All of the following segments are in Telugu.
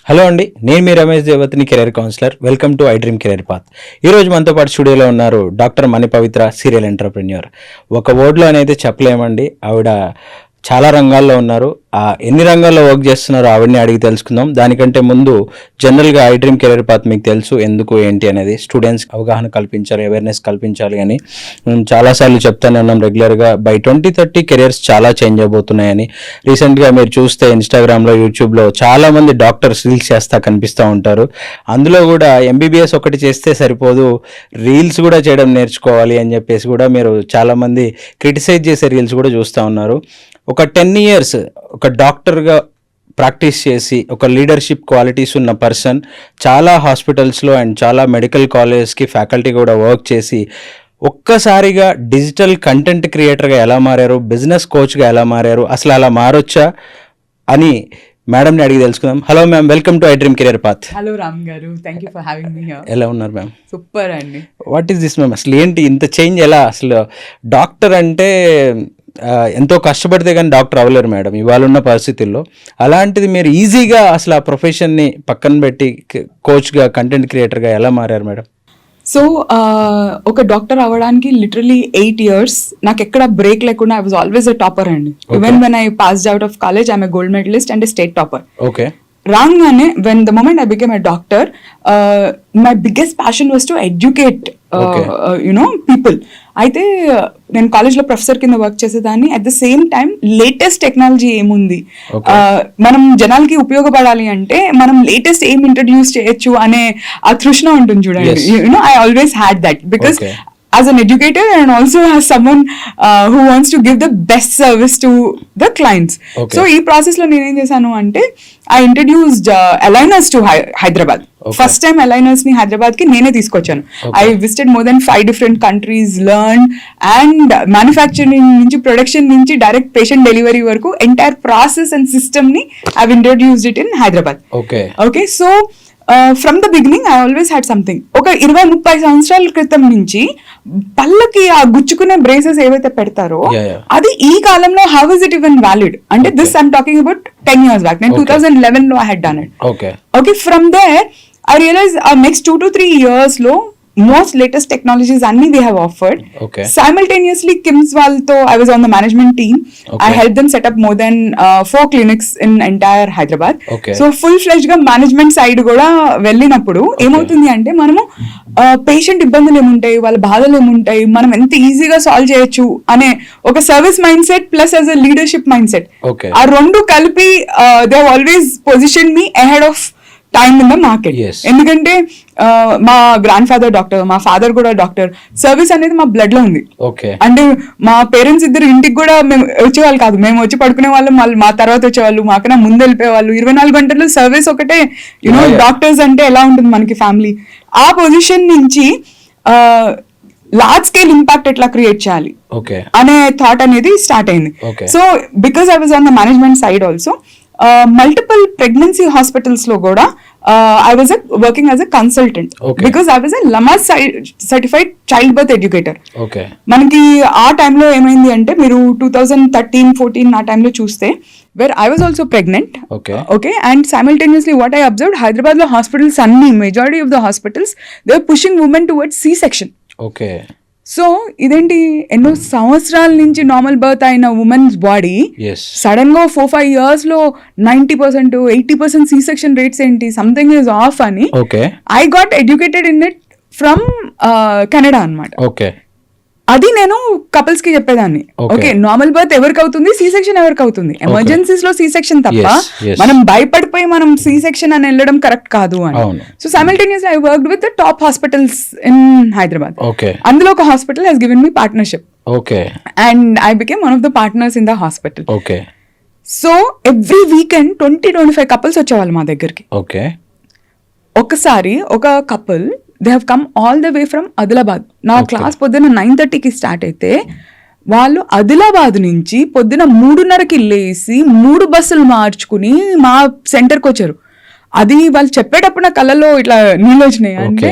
హలో అండి, నేను మీ రమేష్ దేవతిని, career counsellor. Welcome to I dream career path. ఈరోజు మనతో పాటు స్టూడియోలో ఉన్నారు doctor Mani Pavitra, serial entrepreneur. ఒక వర్డ్లో అనేది చెప్పలేమండి. ఆవిడ చాలా రంగాల్లో ఉన్నారు. ఎన్ని రంగాల్లో వర్క్ చేస్తున్నారో ఆవిడని అడిగి తెలుసుకుందాం. దానికంటే ముందు జనరల్గా ఐ డ్రీమ్ కెరీర్ పాత్ మీకు తెలుసు ఎందుకు ఏంటి అనేది. స్టూడెంట్స్ అవగాహన కల్పించాలి, అవేర్నెస్ కల్పించాలి అని మేము చాలాసార్లు చెప్తానే ఉన్నాం రెగ్యులర్గా. బై 2030 కెరియర్స్ చాలా చేంజ్ అవబోతున్నాయని. రీసెంట్గా మీరు చూస్తే ఇన్స్టాగ్రామ్లో, యూట్యూబ్లో చాలామంది డాక్టర్స్ రీల్స్ చేస్తా కనిపిస్తూ ఉంటారు. అందులో కూడా ఎంబీబీఎస్ ఒకటి చేస్తే సరిపోదు, రీల్స్ కూడా చేయడం నేర్చుకోవాలి అని చెప్పేసి కూడా మీరు చాలామంది క్రిటిసైజ్ చేసే రీల్స్ కూడా చూస్తూ ఉన్నారు. ఒక 10 years ఒక డాక్టర్గా ప్రాక్టీస్ చేసి ఒక లీడర్షిప్ క్వాలిటీస్ ఉన్న పర్సన్ చాలా హాస్పిటల్స్లో అండ్ చాలా మెడికల్ కాలేజెస్కి ఫ్యాకల్టీ కూడా వర్క్ చేసి ఒక్కసారిగా డిజిటల్ కంటెంట్ క్రియేటర్గా ఎలా మారారు, బిజినెస్ కోచ్గా ఎలా మారారు, అసలు అలా మారొచ్చా అని మేడంని అడిగి తెలుసుకుందాం. Hello ma'am, welcome to I dream career path. Hello Ram garu, thank you for having me here. ఎలా ఉన్నారు మ్యామ్? సూపర్ అండి. What is this ma'am? అసలు ఏంటి ఇంత చేంజ్? ఎలా అసలు డాక్టర్ అంటే ఎంతో కష్టపడితే కానీ డాక్టర్ అవ్వలేరు మేడం ఇవాళ ఉన్న పరిస్థితుల్లో. అలాంటిది మీరు ఈజీగా అసలు ఆ ప్రొఫెషన్ని పక్కన పెట్టి కోచ్గా, కంటెంట్ క్రియేటర్గా ఎలా మారారు మేడం? సో ఒక డాక్టర్ అవ్వడానికి లిటరలీ 8 years నాకు ఎక్కడ బ్రేక్ లేకుండా I was always a topper అండి. Even when I passed out of college I'm a gold medallist and a state topper. Okay. రాగానే when the moment I became a doctor, my biggest passion was to educate people. అయితే నేను కాలేజ్లో ప్రొఫెసర్ కింద వర్క్ చేసేదాన్ని. At the same time latest technology ఏముంది, మనం జనాలకి ఉపయోగపడాలి అంటే మనం లేటెస్ట్ ఏం ఇంట్రడ్యూస్ చేయొచ్చు అనే ఆ తృష్ణ ఉంటుంది చూడండి. I always had that because as an educator and also as someone who wants to give the best service to the clients. Okay. So ee process lo nenu em chesanu ante I introduced aligners to Hyderabad. Okay. First time aligners ni Hyderabad ki nene teeskochanu. Okay. I visited more than 5 different countries, learned, and manufacturing nunchi production nunchi direct patient delivery varaku entire process and system ni I've introduced it in Hyderabad. Okay, so from the beginning I always had something. ఒక 20-30 సంవత్సరాల క్రితం నుంచి పళ్ళకి ఆ గుచ్చుకునే బ్రేసెస్ ఏవైతే పెడతారో అది ఈ కాలంలో how is it even valid అంటే this I'm talking about 10 years back. నేను 2011 లో I had done it. Okay, from there I realise next 2 to 3 years లో most latest technologies anni they have offered. Okay. Simultaneously Kims valto I was on the management team. Okay. I helped them set up more than 4 clinics in entire Hyderabad. Okay. So full fledged ga management side kuda vellinappudu emoutundi ante manamu patient ఇబ్బందులు ఏముంటాయి, వాళ్ళ బాధలు ఏముంటాయి, మనం ఎంత ఈజీగా సాల్వ్ చేయొచ్చు అనే ఒక service mind set plus as a leadership mind set, ఆ రెండు కలిపి they have always position me ahead of time in the market. ఎందుకంటే మా గ్రాండ్ ఫాదర్ డాక్టర్, మా ఫాదర్ కూడా డాక్టర్. సర్వీస్ అనేది మా బ్లడ్ లో ఉంది. అంటే మా పేరెంట్స్ ఇద్దరు ఇంటికి కూడా మేము వచ్చేవాళ్ళు కాదు, మేము వచ్చి పడుకునే వాళ్ళం, వాళ్ళు మా తర్వాత వచ్చేవాళ్ళు, మాకన్నా ముందు వెళ్ళిపోయేవాళ్ళు. 24 గంటలు సర్వీస్ ఒకటే. యూనో డాక్టర్స్ అంటే ఎలా ఉంటుంది మనకి ఫ్యామిలీ. ఆ పొజిషన్ నుంచి లార్జ్ స్కేల్ ఇంపాక్ట్ ఎట్లా క్రియేట్ చేయాలి అనే థాట్ అనేది స్టార్ట్ అయింది. So because I was on the management side also, multiple pregnancy hospitals లో కూడా I was working as a consultant. Okay. Because I was a LAMAS certified child birth educator. Okay. మనకి ఆ టైంలో ఏమైంది అంటే మీరు 2013-14 ఆ టైంలో చూస్తే where I was also pregnant. Okay, and simultaneously what I observed, Hyderabad lo hospitals anni majority of the hospitals they were pushing women towards C-section. Okay. So ఇదేంటి, ఎన్నో సంవత్సరాల నుంచి నార్మల్ బర్త్ అయిన ఉమెన్స్ బాడీ సడన్ గా 4-5 years లో 90%, 80% C-section రేట్స్ ఏంటి, సంథింగ్ ఈజ్ ఆఫ్ అని I got educated in it from Canada అన్నమాట. అది నేను కపుల్స్ కి చెప్పేదాన్ని. ఓకే, నార్మల్ బర్త్ ఎవరికి అవుతుంది, C-section ఎవరికి అవుతుంది, ఎమర్జెన్సీస్ లో C-section తప్ప మనం భయపడిపోయి మనం C-section అని వెళ్ళడం కరెక్ట్ కాదు అని. So simultaneously I worked with the top hospitals in Hyderabad. అందులో ఒక hospital has given me partnership and I became one of the partners in the hospital. So every weekend 20-25 couples వచ్చేవాళ్ళు మా దగ్గరికి. ఒకసారి ఒక couple they have come all the way from Adilabad. నా క్లాస్ పొద్దున్న 9:30కి స్టార్ట్ అయితే వాళ్ళు ఆదిలాబాద్ నుంచి పొద్దున 3:30కి లేసి 3 బస్సులు మార్చుకుని మా సెంటర్కి వచ్చారు. అది వాళ్ళు చెప్పేటప్పుడు నా కళ్ళలో ఇట్లా నీళ్ళు వచ్చినాయి. అంటే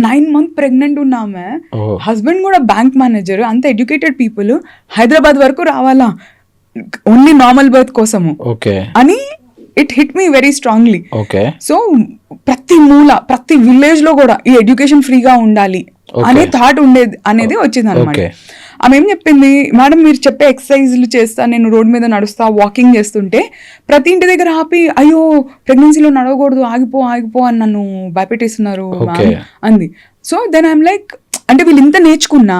9 months ప్రెగ్నెంట్ ఉన్నామే, హస్బెండ్ కూడా బ్యాంక్ మేనేజర్, అంత ఎడ్యుకేటెడ్ పీపుల్ హైదరాబాద్ వరకు రావాలా ఓన్లీ నార్మల్ బర్త్ కోసము అని it hit me very strongly. Okay. So ప్రతి మూల, ప్రతి విలేజ్ లో కూడా ఈ ఎడ్యుకేషన్ ఫ్రీగా ఉండాలి అనే థాట్ ఉండేది అనేది వచ్చింది అనమాట. ఆమె ఏం చెప్పింది, మేడం మీరు చెప్పే ఎక్సర్సైజ్లు చేస్తా, నేను రోడ్ మీద నడుస్తా, వాకింగ్ చేస్తుంటే ప్రతి ఇంటి దగ్గర ఆపి అయ్యో ప్రెగ్నెన్సీలో నడవకూడదు, ఆగిపో అని నన్ను భయపెట్టేస్తున్నారు అంది. సో దెన్ ఐఎమ్ లైక్, అంటే వీళ్ళు ఇంత నేర్చుకున్నా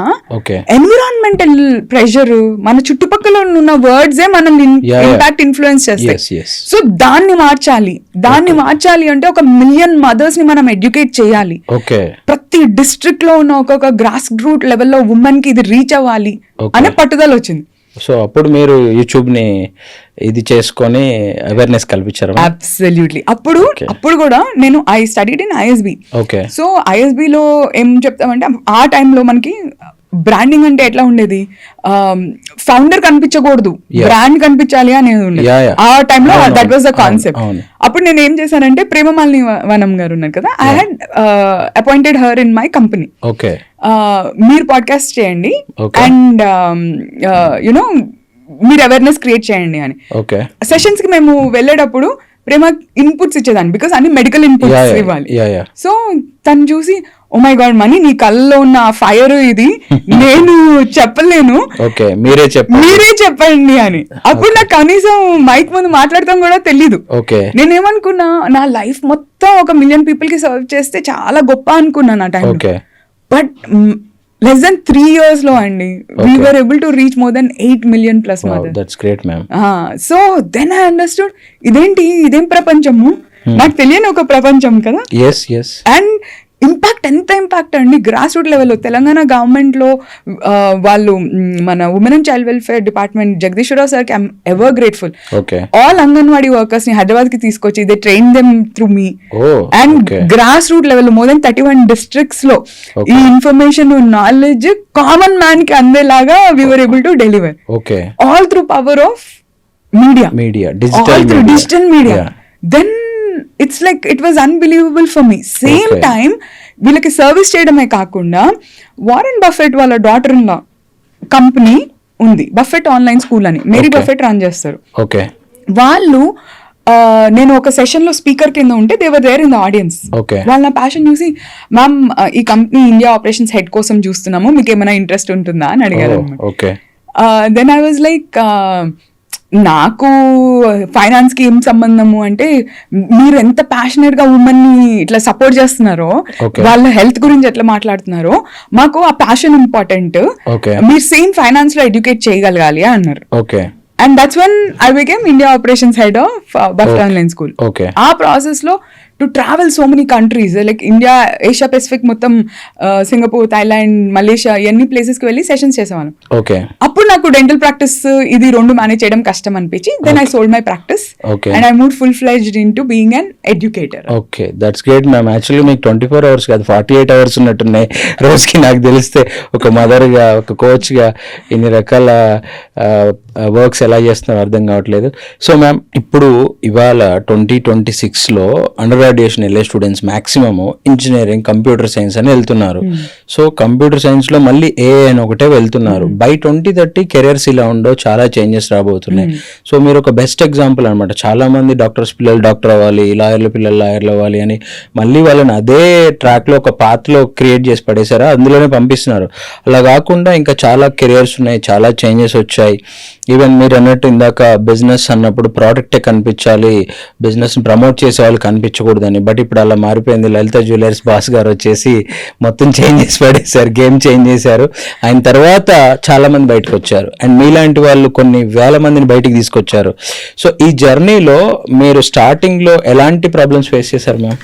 ఎన్విరాన్మెంటల్ ప్రెషర్, మన చుట్టుపక్కల ఉన్న వర్డ్సే మనల్ని ఇంపాక్ట్ ఇన్ఫ్లుయెన్స్ చేస్తాయి. సో దాన్ని మార్చాలి అంటే 1 మిలియన్ మదర్స్ ని మనం ఎడ్యుకేట్ చేయాలి. ప్రతి డిస్ట్రిక్ట్ లో ఉన్న ఒక్కొక్క గ్రాస్ రూట్ లెవెల్లో ఉమెన్ కి ఇది రీచ్ అవ్వాలి అనే పట్టుదల వచ్చింది. సో అప్పుడు మీరు యూట్యూబ్ ని ఇది చేసుకొని అవేర్నెస్ కల్పించారు? అబ్సల్యూట్లీ. అప్పుడు కూడా నేను I studied in ISB. So ISB లో ఏం చెప్తామంటే, ఆ టైంలో మనకి బ్రాండింగ్ అంటే ఎట్లా ఉండేది, ఫౌండర్ కనిపించకూడదు, బ్రాండ్ కనిపించాలి అనేది ఉండేది ఆ టైంలో. That was the concept. అప్పుడు నేను ఏం చేశానంటే, ప్రేమమాలిని వనం గారు ఉన్నారు కదా, I had appointed her in my company. మీరు పాడ్కాస్ట్ చేయండి అండ్ యునో మీరు అవేర్నెస్ క్రియేట్ చేయండి అని. సెషన్స్ కి మేము వెళ్ళేటప్పుడు ప్రేమ ఇన్పుట్స్ ఇచ్చేదాన్ని, బికాస్ అన్ని మెడికల్ ఇన్పుట్స్ ఇవ్వాలి. సో తను చూసి, ఓ మై గాడ్ మనీ, నీ కళ్ళలో ఉన్న ఫైర్ ఇది నేను చెప్పలేను, మీరే చెప్పండి అని. అప్పుడు నాకు కనీసం మైక్ ముందు మాట్లాడతాం కూడా తెలీదు. నేనేమనుకున్నా, నా లైఫ్ మొత్తం 1 మిలియన్ పీపుల్ కి సర్వ్ చేస్తే చాలా గొప్ప అనుకున్నాను ఆ టైంలో. బట్ less than 3 years లో అండి, we were able to reach more than 8 million plus mothers. That's great, ma'am. So then I understood, ఇదేం ప్రపంచము, నాకు తెలియని ఒక ప్రపంచం కదా. yes and ఎంత ఇంపాక్ట్ అండి గ్రాస్ రూట్ లెవెల్లో. తెలంగాణ గవర్నమెంట్ లో వాళ్ళు మన women and child welfare department Jagadeeswara Rao sir కి I'm ever grateful. All anganwadi workers ని హైదరాబాద్ కి తీసుకొచ్చి they train them through me. And grass root level more than 31 districts లో ఈ ఇన్ఫర్మేషన్ నాలెడ్జ్ కామన్ మ్యాన్ కి అందేలాగా we were able to deliver. All through power of media, digital media. Then it's like it was unbelievable for me. Same time వీళ్ళకి సర్వీస్ చేయడమే కాకుండా వారెన్ బఫెట్ వాళ్ళ డాటర్ ఇన్ లా కంపెనీ ఉంది, బఫెట్ ఆన్లైన్ స్కూల్ అని, మేరీ బఫెట్ రన్ చేస్తారు. వాళ్ళు నేను ఒక సెషన్ లో స్పీకర్ కింద ఉంటే they were there in the audience. వాళ్ళ నా ప్యాషన్ చూసి, మ్యామ్ ఈ కంపెనీ ఇండియా ఆపరేషన్స్ హెడ్ కోసం చూస్తున్నాము, మీకు ఏమైనా ఇంట్రెస్ట్ ఉంటుందా అని అడిగారు. దెన్ ఐ వాజ్ లైక్, నాకు ఫైనాన్స్ కి ఏం సంబంధము అంటే, మీరు ఎంత ప్యాషనెట్ గా ఉమెన్ ని ఇట్లా సపోర్ట్ చేస్తున్నారో, వాళ్ళ హెల్త్ గురించి ఎట్లా మాట్లాడుతున్నారో, మాకు ఆ ప్యాషన్ ఇంపార్టెంట్, మీరు సేమ్ ఫైనాన్స్ లో ఎడ్యుకేట్ చేయగలగాలి అన్నారు. And that's one I became India operations head of Buffett online school. ఆ ప్రాసెస్ లో to travel so many countries like India, Asia Pacific మొత్తం, సింగపూర్, థాయిలాండ్, మలేషియా, ఎన్ని ప్లేసెస్ కి వెళ్ళి సెషన్స్ చేసేవాళ్ళం. అప్పుడు నాకు డెంటల్ ప్రాక్టీస్ ఇది 2 మేనేజ్ చేయడం కష్టం అనిపించి, then I sold my practice and I moved full fledged into being an educator. Okay, that's great ma'am. Actually మీకు 24 hours కాదు 48 hours ఉన్నట్టున్నాయి రోజుకి. నాకు తెలిస్తే ఒక మదర్ గా, ఒక కోచ్ గా ఇన్ని రకాల వర్క్స్ ఎలా చేస్తున్నారో అర్థం కావట్లేదు. సో మ్యామ్, ఇప్పుడు ఇవాళ 2026లో అండర్ గ్రాడ్యుయేషన్ వెళ్ళే students maximum engineering, computer science అని వెళ్తున్నారు. సో కంప్యూటర్ సైన్స్ లో మళ్ళీ ఏఐ అని ఒకటే వెళ్తున్నారు. బై 2030 కెరియర్స్ ఇలా ఉండో చాలా చేంజెస్ రాబోతున్నాయి. సో మీరు ఒక బెస్ట్ ఎగ్జాంపుల్ అనమాట. చాలా మంది డాక్టర్స్ పిల్లలు డాక్టర్ అవ్వాలి, లాయర్ల పిల్లలు లాయర్లు అవ్వాలి అని మళ్ళీ వాళ్ళని అదే ట్రాక్ లో ఒక పాత్ లో క్రియేట్ చేసి పడేసారా, అందులోనే పంపిస్తున్నారు. అలా కాకుండా ఇంకా చాలా కెరియర్స్ ఉన్నాయి, చాలా చేంజెస్ వచ్చాయి. ఈవెన్ మీరు అన్నట్టు ఇందాక బిజినెస్ అన్నప్పుడు ప్రోడక్టే కనిపించాలి, బిజినెస్ ప్రమోట్ చేసే వాళ్ళు కనిపించకూడదని. బట్ ఇప్పుడు అలా మారిపోయింది. లలిత జ్యువెలర్స్ బాస్ గారు వచ్చేసి మొత్తం చేంజ్ చేసి పడేశారు, గేమ్ చేంజ్ చేశారు. ఆయన తర్వాత చాలా మంది బయటకు వచ్చారు అండ్ మీలాంటి వాళ్ళు కొన్ని వేల మందిని బయటికి తీసుకొచ్చారు. సో ఈ జర్నీలో మీరు స్టార్టింగ్ లో ఎలాంటి ప్రాబ్లమ్స్ ఫేస్ చేశారు మ్యామ్?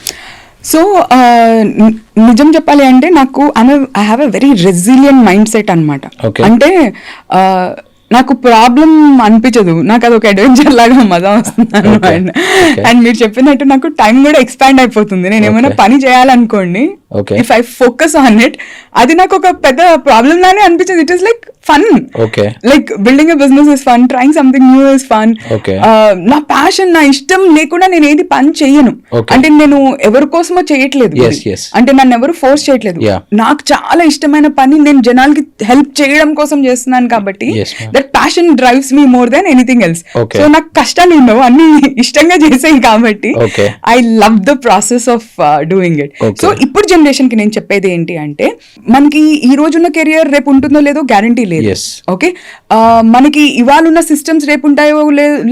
సో నిజం చెప్పాలి అంటే, నాకు I have a very resilient mind set అనమాట. అంటే నాకు ప్రాబ్లం అనిపించదు, నాకు అది ఒక అడ్వెంచర్ లాగా మజా వస్తుంది అనమాట. అండ్ మీరు చెప్పినట్టు నాకు టైం కూడా ఎక్స్పాండ్ అయిపోతుంది. నేను ఏమైనా పని చేయాలనుకోండి, if I focus on it, అది నాకు ఒక పెద్ద ప్రాబ్లం లానే అనిపించదు. It is like fun. Okay. Like building a business is fun, trying something new is fun. Okay. నా ప్యాషన్, నా ఇష్టం లేకుండా నేను ఏది పని చెయ్యను. Okay. అంటే నేను ఎవరి కోసమో చేయట్లేదు, Yes, yes. అంటే నన్ను ఎవరు ఫోర్స్ చేయట్లేదు. Yeah. నాకు చాలా ఇష్టమైన పని నేను జనాలకి హెల్ప్ చేయడం కోసం చేస్తున్నాను కాబట్టి Yes, ma'am. That passion drives me more than anything else. Okay. So నాకు కష్టాలు ఉండవు, అన్ని ఇష్టంగా చేసేవి కాబట్టి Okay. I love the process of doing it. Okay. So ఇప్పుడు జనరేషన్ కి నేను చెప్పేది ఏంటి అంటే, మనకి ఈ రోజున్న కెరియర్ రేపు ఉంటుందో లేదో గ్యారంటీ లేదు. Yes. ఓకే, మనకి ఇవాళ ఉన్న సిస్టమ్స్ రేపు ఉంటాయో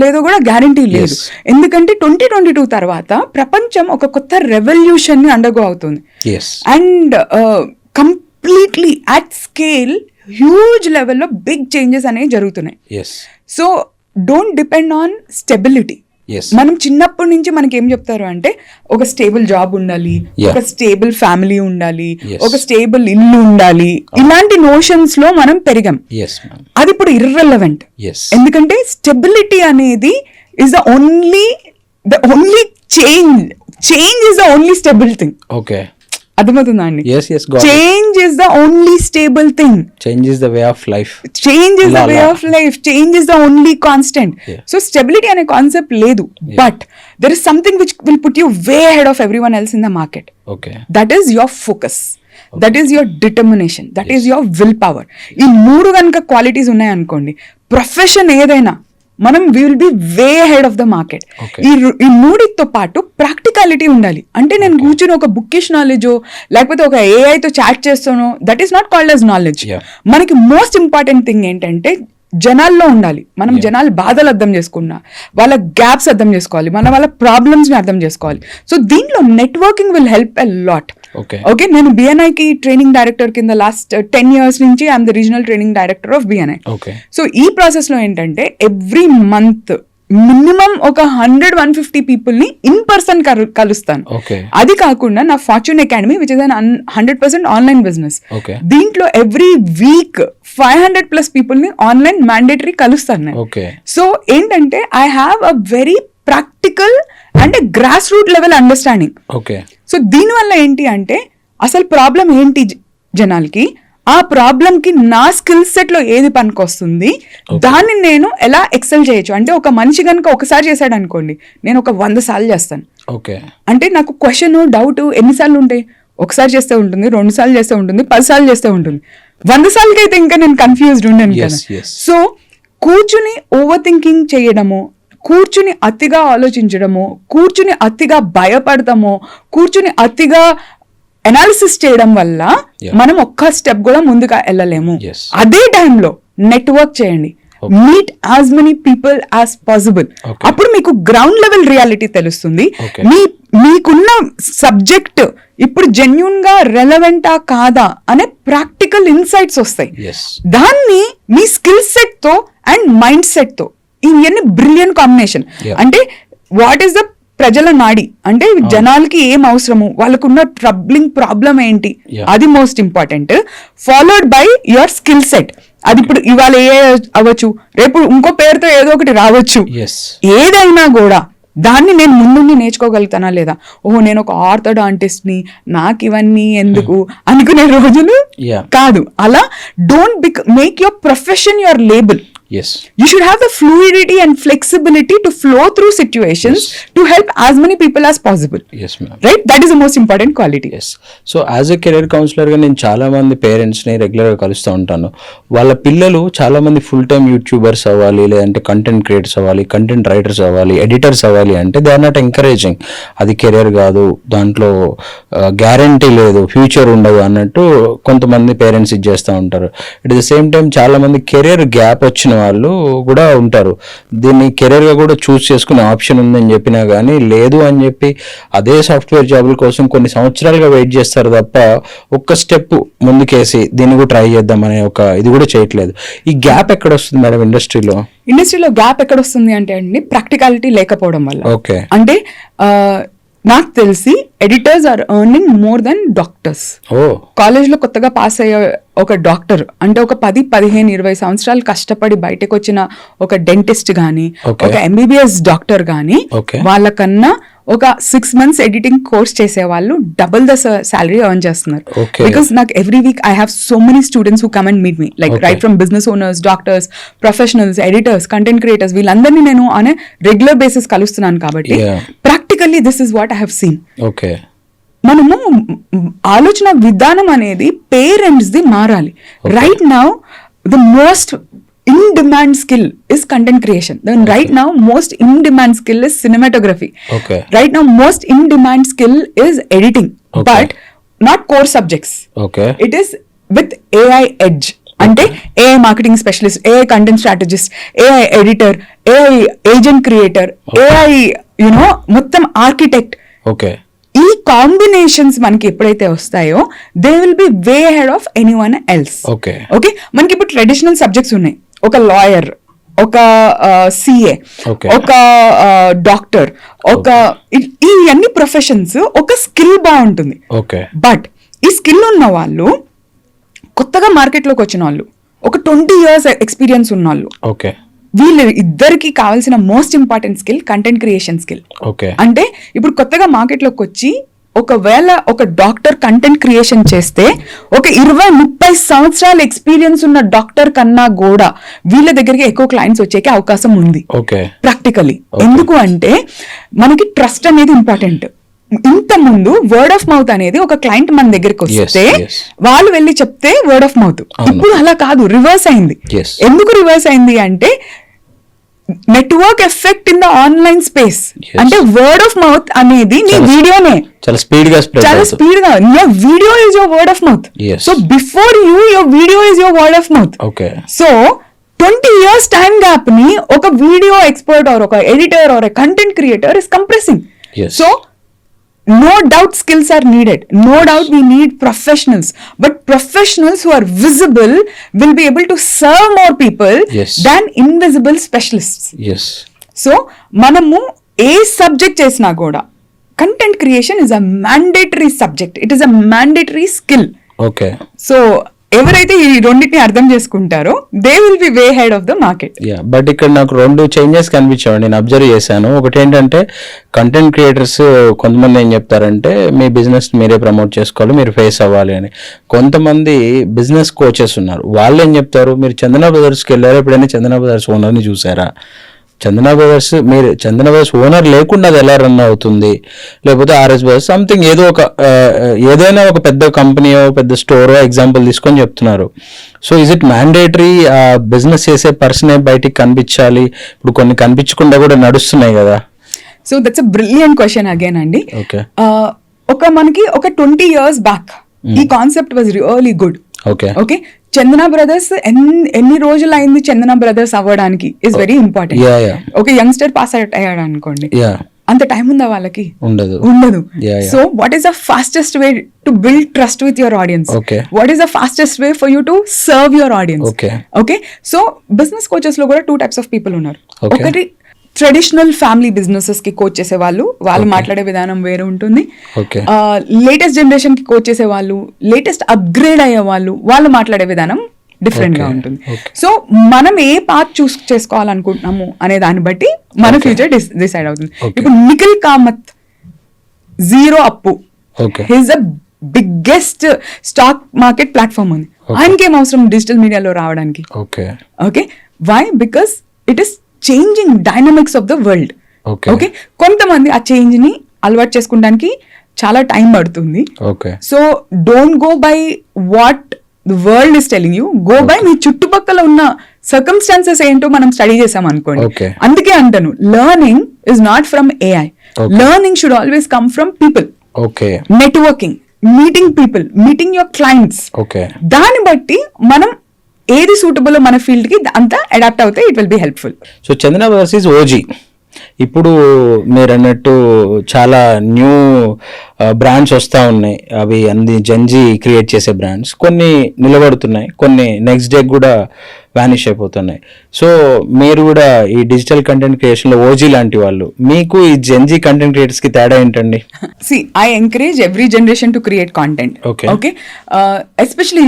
లేదో కూడా గ్యారంటీ లేదు. Yes. ఎందుకంటే 2022 తర్వాత ప్రపంచం ఒక కొత్త రెవల్యూషన్ ని అండర్గో అవుతుంది. Yes. And completely at scale huge లెవెల్లో బిగ్ చేంజెస్ అనేవి జరుగుతున్నాయి. Yes. So don't depend on stability. Yes. మనం చిన్నప్పటి నుంచి మనకి ఏం చెప్తారు అంటే, ఒక స్టేబుల్ జాబ్ ఉండాలి, Yeah. ఒక స్టేబుల్ ఫ్యామిలీ ఉండాలి, Yes. ఒక స్టేబుల్ ఇల్లు ఉండాలి, ఇలాంటి నోషన్స్ లో మనం పెరిగాం. Yes ma'am. అది ఇప్పుడు ఇర్రెలవెంట్. ఎస్. ఎందుకంటే స్టెబిలిటీ అనేది is the only change is the only stable thing. Okay. అర్థమవుతుందా అండి? Yes. Yes. Got. Change is the only stable thing. Change is the way of life. Change is the way La. Of life. Change is the only constant. Yeah. So stability అనే కాన్సెప్ట్ లేదు, but there is something which will put you way head of every one else in the market. Okay. That is your focus, that is your determination, that is your will power. ఈ మూడు కనుక క్వాలిటీస్ ఉన్నాయనుకోండి, ప్రొఫెషన్ ఏదైనా మనం we will be way head of the market. Okay. ఈ మూడితో పాటు ప్రాక్టికాలిటీ ఉండాలి. అంటే నేను కూర్చుని ఒక బుక్కిష్ నాలెడ్జో లేకపోతే ఒక ఏఐతో చాట్ చేస్తానో, that is not called as knowledge. Yeah. మనకి మోస్ట్ ఇంపార్టెంట్ థింగ్ ఏంటంటే జనాల్లో ఉండాలి. మనం జనాల బాధలు అర్థం చేసుకున్నా, వాళ్ళ గ్యాప్స్ అర్థం చేసుకోవాలి, వాళ్ళ ప్రాబ్లమ్స్ ని అర్థం చేసుకోవాలి. సో దీంట్లో networking will help a lot. Okay. Okay, నేను బిఎన్ఐకి ట్రైనింగ్ డైరెక్టర్ కింద లాస్ట్ 10 years నుంచి I'm the regional training director of BNI. Okay. So ఈ ప్రాసెస్ లో ఏంటంటే ఎవ్రీ మంత్ మినిమం ఒక 100-150 పీపుల్ ని ఇన్ పర్సన్ కలుస్తాను. Okay. అది కాకుండా నా fortune academy which is an 100% online business. Okay. దీంట్లో ఎవ్రీ వీక్ 500+ పీపుల్ ని ఆన్లైన్ మ్యాండేటరీ కలుస్తాను నేను. Okay. సో ఏంటంటే I have a very practical and grass root level understanding. Okay. So దీనివల్ల ఏంటి అంటే అసలు ప్రాబ్లం ఏంటి జనాలకి, ఆ ప్రాబ్లం కి నా స్కిల్ సెట్ లో ఏది పనికొస్తుంది, దాన్ని నేను ఎలా ఎక్సెల్ చేయొచ్చు. అంటే ఒక మనిషి కనుక ఒకసారి చేశాడు అనుకోండి, నేను ఒక 100 సార్లు చేస్తాను. ఓకే. అంటే నాకు క్వశ్చన్ డౌట్ ఎన్నిసార్లు ఉంటాయి? ఒకసారి చేస్తే ఉంటుంది, 2 సార్లు చేస్తే ఉంటుంది, 10 సార్లు చేస్తే ఉంటుంది. 100 సార్లకి అయితే ఇంకా నేను కన్ఫ్యూజ్డ్ ఉన్నాను కదా. Yes. సో కూర్చుని ఓవర్ థింకింగ్ చేయడము, కూర్చుని అతిగా ఆలోచించడము, కూర్చుని అతిగా భయపడతాము, కూర్చుని అతిగా అనాలిసిస్ చేయడం వల్ల Yeah. మనం ఒక్క స్టెప్ కూడా ముందుగా వెళ్ళలేము. Yes. అదే టైంలో నెట్వర్క్ చేయండి, meet as many people as possible. Okay. అప్పుడు మీకు గ్రౌండ్ లెవెల్ రియాలిటీ తెలుస్తుంది. Okay. మీకున్న సబ్జెక్ట్ ఇప్పుడు జెన్యూన్ గా రెలవెంటా కాదా అనే ప్రాక్టికల్ ఇన్సైట్స్ వస్తాయి. Yes. దాన్ని మీ స్కిల్ సెట్ తో అండ్ మైండ్ సెట్ తో, ఇవన్నీ బ్రిలియంట్ కాంబినేషన్. Yeah. అంటే వాట్ ఈస్ ద ప్రజల నాడి, అంటే జనాలకి ఏం అవసరము, వాళ్ళకున్న ట్రబ్లింగ్ ప్రాబ్లం ఏంటి, Yeah. అది most important. Followed by your skill set. అది ఇప్పుడు ఇవాళ ఏ అవ్వచ్చు, రేపు ఇంకో పేరుతో ఏదో ఒకటి రావచ్చు. Yes. ఏదైనా కూడా దాన్ని నేను ముందుండి నేర్చుకోగలుగుతానా లేదా, ఓహో నేను ఒక ఆర్థోడాంటిస్ట్ ని, నాకు ఇవన్నీ ఎందుకు అనుకునే రోజులు Yeah. కాదు. అలా don't make your profession your label. Yes. You should have the fluidity and flexibility to flow through situations to help as many people as possible. Yes, ma'am. Right? That is the most important quality. Yes. So as a career కౌన్సిలర్గా నేను చాలామంది పేరెంట్స్ని రెగ్యులర్గా కలుస్తూ ఉంటాను. వాళ్ళ పిల్లలు చాలామంది ఫుల్ టైమ్ యూట్యూబర్స్ అవ్వాలి, లేదంటే కంటెంట్ క్రియేటర్స్ అవ్వాలి, కంటెంట్ రైటర్స్ అవ్వాలి, ఎడిటర్స్ అవ్వాలి అంటే దే ఆర్ నాట్ ఎంకరేజింగ్. అది కెరీర్ కాదు, దాంట్లో గ్యారంటీ లేదు, ఫ్యూచర్ ఉండదు అన్నట్టు కొంతమంది పేరెంట్స్ ఇది చేస్తూ ఉంటారు. అట్ ద సేమ్ టైం చాలామంది కెరీర్ గ్యాప్ వచ్చిన వాళ్ళు కూడా ఉంటారు. దీన్ని కెరీర్గా కూడా చూస్ చేసుకునే ఆప్షన్ ఉందని చెప్పినా కానీ లేదు అని చెప్పి అదే సాఫ్ట్వేర్ జాబుల కోసం కొన్ని సంవత్సరాలుగా వెయిట్ చేస్తారు తప్ప ఒక్క స్టెప్ ముందుకేసి దీన్ని కూడా ట్రై చేద్దాం అనే ఒక ఇది కూడా చేయట్లేదు. ఈ గ్యాప్ ఎక్కడ వస్తుంది మేడం ఇండస్ట్రీలో? ఇండస్ట్రీలో గ్యాప్ ఎక్కడ వస్తుంది అంటే అండి, ప్రాక్టికాలిటీ లేకపోవడం వల్ల. ఓకే. అంటే నాకు తెలిసి editors are earning more than doctors. Oh. College లో కొత్తగా పాస్ అయ్యే ఒక డాక్టర్ అంటే ఒక 10, 15, 20 సంవత్సరాలు కష్టపడి బయటకు వచ్చిన ఒక డెంటిస్ట్ గానీ, Okay. ఒక ఎంబీబీఎస్ డాక్టర్ గానీ, Okay. వాళ్ళకన్నా ఒక 6 months ఎడిటింగ్ కోర్స్ చేసే వాళ్ళు డబుల్ ద సాలరీ ఎర్న్ చేస్తున్నారు. Okay. బికాస్ నాకు every week I have so many students who come and meet me like Okay. Right from business owners, doctors, professionals, editors, content creators, వీళ్ళందరినీ నేను ఆన్ రెగ్యులర్ బేసిస్ కలుస్తున్నాను కాబట్టి Yeah. Practically this is what I have seen. Okay. మనము ఆలోచన విధానం అనేది పేరెంట్స్ ది మారాలి. Right now the most in demand skill is content creation. Then right now most in demand skill is cinematography. Okay. Right now most in demand skill is editing, Okay. But not core subjects. Okay. It is with AI edge. అంటే AI marketing specialist, AI content strategist, AI editor, AI agent creator, AI you know మొత్తం ఆర్కిటెక్ట్. ఓకే. ఈ కాంబినేషన్స్ మనకి ఎప్పుడైతే వస్తాయో they will be way head of anyone else. Okay. Okay, మనకి ఇప్పుడు ట్రెడిషనల్ సబ్జెక్ట్స్ ఉన్నాయి. ఒక లాయర్, ఒక సిఏ, Okay. ఒక డాక్టర్, ఒక ఈ అన్ని ప్రొఫెషన్స్ ఒక స్కిల్ బాగుంటుంది. ఓకే. బట్ ఈ స్కిల్ ఉన్న వాళ్ళు, కొత్తగా మార్కెట్లోకి వచ్చిన వాళ్ళు, ఒక 20 years ఎక్స్పీరియన్స్ ఉన్న వాళ్ళు, ఓకే. వీళ్ళు ఇద్దరికి కావాల్సిన most important skill content creation skill. Okay. అంటే ఇప్పుడు కొత్తగా మార్కెట్లోకి వచ్చి ఒకవేళ ఒక డాక్టర్ కంటెంట్ క్రియేషన్ చేస్తే ఒక 20-30 సంవత్సరాల ఎక్స్పీరియన్స్ ఉన్న డాక్టర్ కన్నా కూడా వీళ్ళ దగ్గరికి ఎక్కువ క్లయింట్స్ వచ్చేకి అవకాశం ఉంది ఓకే. ప్రాక్టికలీ. Okay. ఎందుకు అంటే మనకి ట్రస్ట్ అనేది ఇంపార్టెంట్. ఇంత ముందు వర్డ్ ఆఫ్ మౌత్ అనేది ఒక క్లయింట్ మన దగ్గరికి వస్తే yes. వాళ్ళు వెళ్ళి చెప్తే వర్డ్ ఆఫ్ మౌత్. అవును. ఇప్పుడు అలా కాదు, రివర్స్ అయింది. Yes. ఎందుకు రివర్స్ అయింది అంటే network effect in the online space. Yes. అంటే వర్డ్ ఆఫ్ మౌత్ అనేది నీ చాలా- వీడియోనే చాలా స్పీడ్ గా స్ప్రెడ్ చాలా స్పీడ్ గా your video is your word of mouth. Yes. So before your video is your word of mouth. Okay. So 20 years time gap ని ఒక వీడియో ఎక్స్పర్ట్ ఆర్ ఒక editor are content creator is compressing. Yes. So no doubt skills are needed, no doubt we need professionals, but professionals who are visible will be able to serve more people Yes. than invisible specialists. Yes. So మనము ఏ సబ్జెక్ట్ చేసినా కూడా content creation is a mandatory subject, it is a mandatory skill. Okay. So ఎవరైతే ఈ రెండింటిని అర్థం చేసుకుంటారో they will be way head of the market. Yeah, but ఇక్కడ నాకు 2 చేంజెస్ కనిపించావు, నేను అబ్జర్వ్ చేశాను. ఒకటి ఏంటంటే కంటెంట్ క్రియేటర్స్ కొంతమంది ఏం చెప్తారంటే మీ బిజినెస్ మీరే ప్రమోట్ చేసుకోవాలి, మీరు ఫేస్ అవ్వాలి అని. కొంతమంది బిజినెస్ కోచెస్ ఉన్నారు, వాళ్ళు ఏం చెప్తారు, మీరు చందన బ్రదర్స్కి వెళ్ళారు, ఎప్పుడైనా చందన బ్రదర్స్ ఓనర్ని చూసారా? చందన బ్రదర్స్, మీరు చందన బ్రదర్స్ ఓనర్ లేకుండా అది ఎలా రన్ అవుతుంది? లేకపోతే ఆర్ఎస్ బ్రదర్స్ సంథింగ్ ఏదో ఒక ఏదైనా ఒక పెద్ద కంపెనీయో పెద్ద స్టోరో ఎగ్జాంపుల్ తీసుకొని చెప్తున్నారు. So is it mandatory business చేసే పర్సనే బయటికి కనిపించాలి? ఇప్పుడు కొన్ని కనిపించకుండా కూడా నడుస్తున్నాయి కదా. So that's a brilliant question again అండి. ఓకే. మనకి ఒక 20 years బ్యాక్ ఈ concept was really good. Okay. Okay, Chandana brothers ఎన్ని రోజులు అయింది చందన బ్రదర్స్ అవ్వడానికి is very important. Yeah, yeah. ఒక యంగ్స్టర్ పాస్ అవుట్ అయ్యాడు అనుకోండి, యా, అంత టైం ఉందా వాళ్ళకి? ఉండదు. ఉండదు. Yeah, yeah. So what is the fastest way to build trust with your audience? Okay. What is the fastest way for you to serve your audience? Okay. Okay, so business coaches లో కూడా 2 types ఆఫ్ పీపుల్ ఉన్నారు. Okay. ఒకటి ట్రెడిషనల్ ఫ్యామిలీ బిజినెసెస్ కి కోచ్ చేసే వాళ్ళు మాట్లాడే విధానం వేరే ఉంటుంది. Okay. లేటెస్ట్ జనరేషన్ కి కోచ్ చేసే లేటెస్ట్ అప్గ్రేడ్ అయ్యే వాళ్ళు మాట్లాడే విధానం డిఫరెంట్ గా Okay. ఉంటుంది. Okay. సో మనం ఏ పాత్ చూస్ చేసుకోవాలనుకుంటున్నాము అనే దాన్ని బట్టి మన ఫ్యూచర్ డిసైడ్ అవుతుంది. Okay. ఇప్పుడు నిఖిల్ కామత్ జీరో అప్పు, okay. His the biggest stock market platform ఉంది. Okay. ఆయనకేం అవసరం డిజిటల్ మీడియాలో రావడానికి? Okay. Okay, why? Because it is changing dynamics of the world. Okay. Okay, కొంతమంది ఆ చేంజ్ ని అలవాటు చేసుకోవడానికి చాలా టైం పడుతుంది. Okay. So don't go by what the world is telling you, go by మీ చుట్టుపక్కల ఉన్న సర్కమ్స్టాన్సెస్ ఏంటో మనం స్టడీ చేసాం అనుకోండి. Okay. అందుకే అంటాను, learning is not from AI, Okay. Learning should always come from people. Okay. Networking, meeting people, meeting your clients. Okay. దాన్ని బట్టి మనం ఏది సూటబుల్ మన ఫీల్డ్ కి అంతా అడాప్ట్ అవుతే it will be helpful. So Chandana brothers is OG. ఇప్పుడు మీరు అన్నట్టు చాలా న్యూ బ్రాండ్స్ వస్తూ ఉన్నాయి, అవి అన్ని జంజీ క్రియేట్ చేసే బ్రాండ్స్. కొన్ని నిలబడుతున్నాయి, కొన్ని నెక్స్ట్ డే కూడా వ్యానిష్ అయిపోతున్నాయి. సో మీరు కూడా ఈ డిజిటల్ కంటెంట్ క్రియేషన్లో ఓజీ లాంటి వాళ్ళు, మీకు ఈ జెన్జీ కంటెంట్ క్రియేటర్స్కి తేడా ఏంటండి? See, I encourage every generation to create content. Okay. Okay. Especially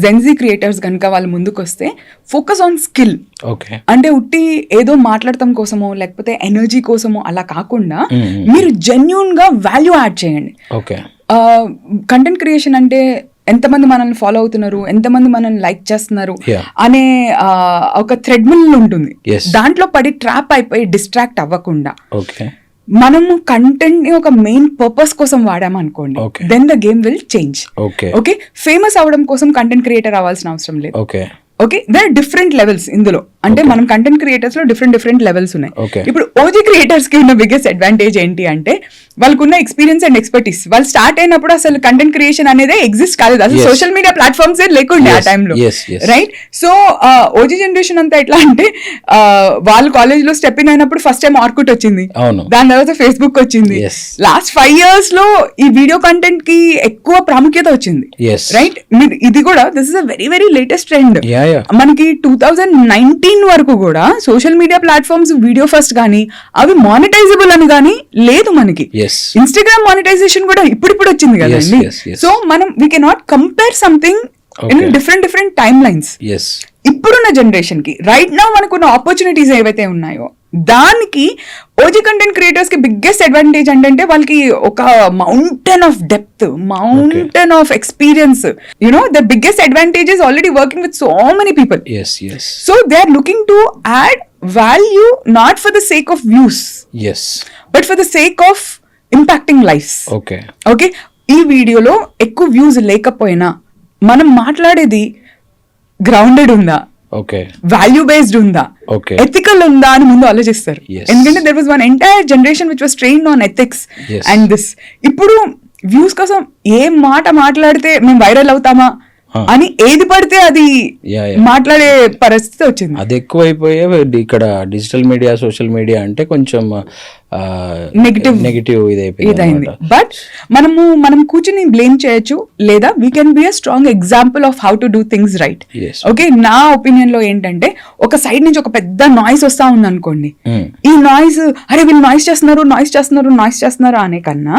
Gen Z creators కనుక వాళ్ళు ముందుకు వస్తే ఫోకస్ ఆన్ స్కిల్. ఓకే. అంటే ఉట్టి ఏదో మాట్లాడటం కోసమో లేకపోతే ఎనర్జీ ఎనర్జీ కోసము అలా కాకుండా మీరు జెన్యూన్ గా వాల్యూ యాడ్ చేయండి. ఓకే, కంటెంట్ క్రియేషన్ అంటే ఎంతమంది మనల్ని ఫాలో అవుతున్నారు, ఎంతమంది మనల్ని లైక్ చేస్తున్నారు అనే ఒక థ్రెడ్మిల్ ఉంటుంది. దాంట్లో పడి ట్రాప్ అయిపోయి డిస్ట్రాక్ట్ అవ్వకుండా మనము కంటెంట్ ని ఒక మెయిన్ పర్పస్ కోసం వాడామనుకోండి, then the game will change. Okay, famous అవడం కోసం కంటెంట్ క్రియేటర్ అవ్వాల్సిన అవసరం లేదు. Okay, they are different levels ఇందులో. అంటే మనం కంటెంట్ క్రియేటర్స్ లో డిఫరెంట్ లెవెల్స్ ఉన్నాయి. ఇప్పుడు ఓజీ క్రియేటర్స్ కి ఉన్న బిగ్గెస్ట్ అడ్వాంటేజ్ ఏంటి అంటే వాళ్ళకున్న ఎక్స్పీరియన్స్ అండ్ ఎక్స్పర్టీస్. వాళ్ళు స్టార్ట్ అయినప్పుడు అసలు కంటెంట్ క్రియేషన్ అనేది ఎగ్జిస్ట్ కాలేదు, అసలు సోషల్ మీడియా ప్లాట్ఫామ్స్ లేకుండే ఆ టైంలో, రైట్? సో ఓజీ జనరేషన్ అంతా ఎట్లా అంటే వాళ్ళు కాలేజ్ లో స్టెప్ ఇన్ అయినప్పుడు ఫస్ట్ టైం ఆర్కుట్ వచ్చింది, దాని తర్వాత ఫేస్బుక్ వచ్చింది. లాస్ట్ 5 years లో ఈ వీడియో కంటెంట్ కి ఎక్కువ ప్రాముఖ్యత వచ్చింది, రైట్? ఇది కూడా this is a very very latest trend. మనకి 2019 వరకు కూడా social media platforms video first గానీ అవి మానిటైజబుల్ అని గానీ లేదు మనకి. ఇన్స్టాగ్రామ్ మానిటైజేషన్ కూడా ఇప్పుడు వచ్చింది కదండి. సో మనం we cannot compare something in different timelines. ఇప్పుడున్న జనరేషన్ కి రైట్ నౌ మనకున్న ఆపర్చునిటీస్ ఏవైతే ఉన్నాయో దానికి ఓజీ కంటెంట్ క్రియేటర్స్ కి బిగ్గెస్ట్ అడ్వాంటేజ్ అంటే వాళ్ళకి ఒక mountain of depth, mountain of experience. You know the biggest advantage is already working with so many people. So they are looking to add value not for the sake of views, but for the sake of impacting lifes. Okay, ఈ వీడియోలో ఎక్కువ వ్యూస్ లేకపోయినా మనం మాట్లాడేది గ్రౌండెడ్ ఉందా, వాల్యూ బేస్డ్ ఉందా, ఎథికల్ ఉందా అని ముందు ఆలోచిస్తారు. ఎందుకంటే there was one entire generation which was trained on ethics and this. ఇప్పుడు వ్యూస్ కోసం ఏం మాట మాట్లాడితే మేము వైరల్ అవుతామా అని ఏది పడితే అది మాట్లాడే పరిస్థితి వచ్చింది. అది ఎక్కువైపోయే ఇక్కడ డిజిటల్ మీడియా, సోషల్ మీడియా అంటే కొంచెం నెగిటివ్ ఇదైంది. బట్ మనం కూర్చుని బ్లేమ్ చేయొచ్చు, లేదా we can be a strong example of how to do things right. Okay, నా ఒపీనియన్ లో ఏంటంటే ఒక సైడ్ నుంచి ఒక పెద్ద నాయిస్ వస్తా ఉంది అనుకోండి, ఈ నాయిస్ అరే వీళ్ళు నాయిస్ చేస్తున్నారు అనే కన్నా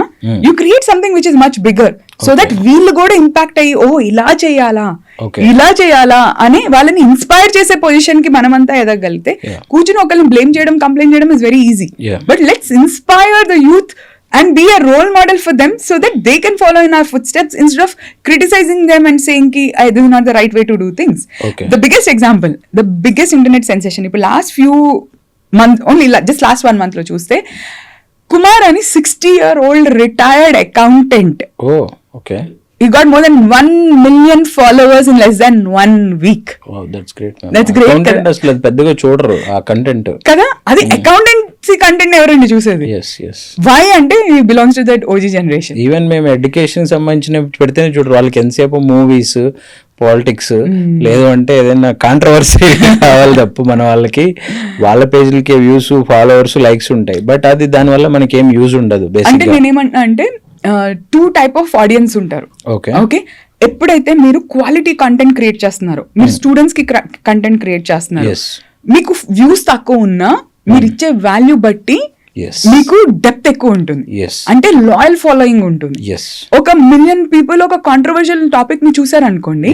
you create something which is much bigger, so that వీళ్ళు కూడా ఇంపాక్ట్ అయ్యి ఓ ఇలా చేయాలా అని వాళ్ళని ఇన్స్పైర్ చేసే పొజిషన్ కి మనమంతా ఎదగలిగితే, కూర్చుని ఒకరిని బ్లేమ్ చేయడం, కంప్లైంట్ చేయడం is very easy. But let's inspire the youth and be a role model for them so that they can follow in our footsteps instead of criticizing them and saying ki this is not the right way to do things. The biggest example, the biggest internet sensation ipu last few months, only just last 1 month lo chuste, Kumar ani 60-year-old retired accountant. He got more than 1 million followers in less than 1 week. Wow, that's great, man. That's great. Content asla peddaga chodaru aa content kada, adi accountancy content everandi chusedi. Yes. Why ante he belongs to that OG generation. Even మేము ఎడ్యుకేషన్ సంబంధించిన పెడితేనే చూడరు, వాళ్ళకి ఎంతసేపు మూవీస్, పాలిటిక్స్, లేదు అంటే ఏదైనా కాంట్రవర్సీ కావాలి తప్పు మన వాళ్ళకి వాళ్ళ పేజీలకి వ్యూస్, ఫాలోవర్స్, లైక్స్ ఉంటాయి. బట్ అది దానివల్ల మనకి ఏం యూజ్ ఉండదు. అంటే నేనేమంటున్నా అంటే 2 type of ఆడియన్స్ ఉంటారు. ఓకే, ఎప్పుడైతే మీరు క్వాలిటీ కంటెంట్ క్రియేట్ చేస్తున్నారు, మీరు స్టూడెంట్స్ కి కంటెంట్ క్రియేట్ చేస్తున్నారు, మీకు వ్యూస్ తక్కువ ఉన్నా మీరు ఇచ్చే వాల్యూ బట్టి మీకు డెప్త్ ఎక్కువ ఉంటుంది, అంటే లాయల్ ఫాలోయింగ్ ఉంటుంది. 1 million పీపుల్ ఒక కాంట్రవర్షియల్ టాపిక్ ని చూసారనుకోండి,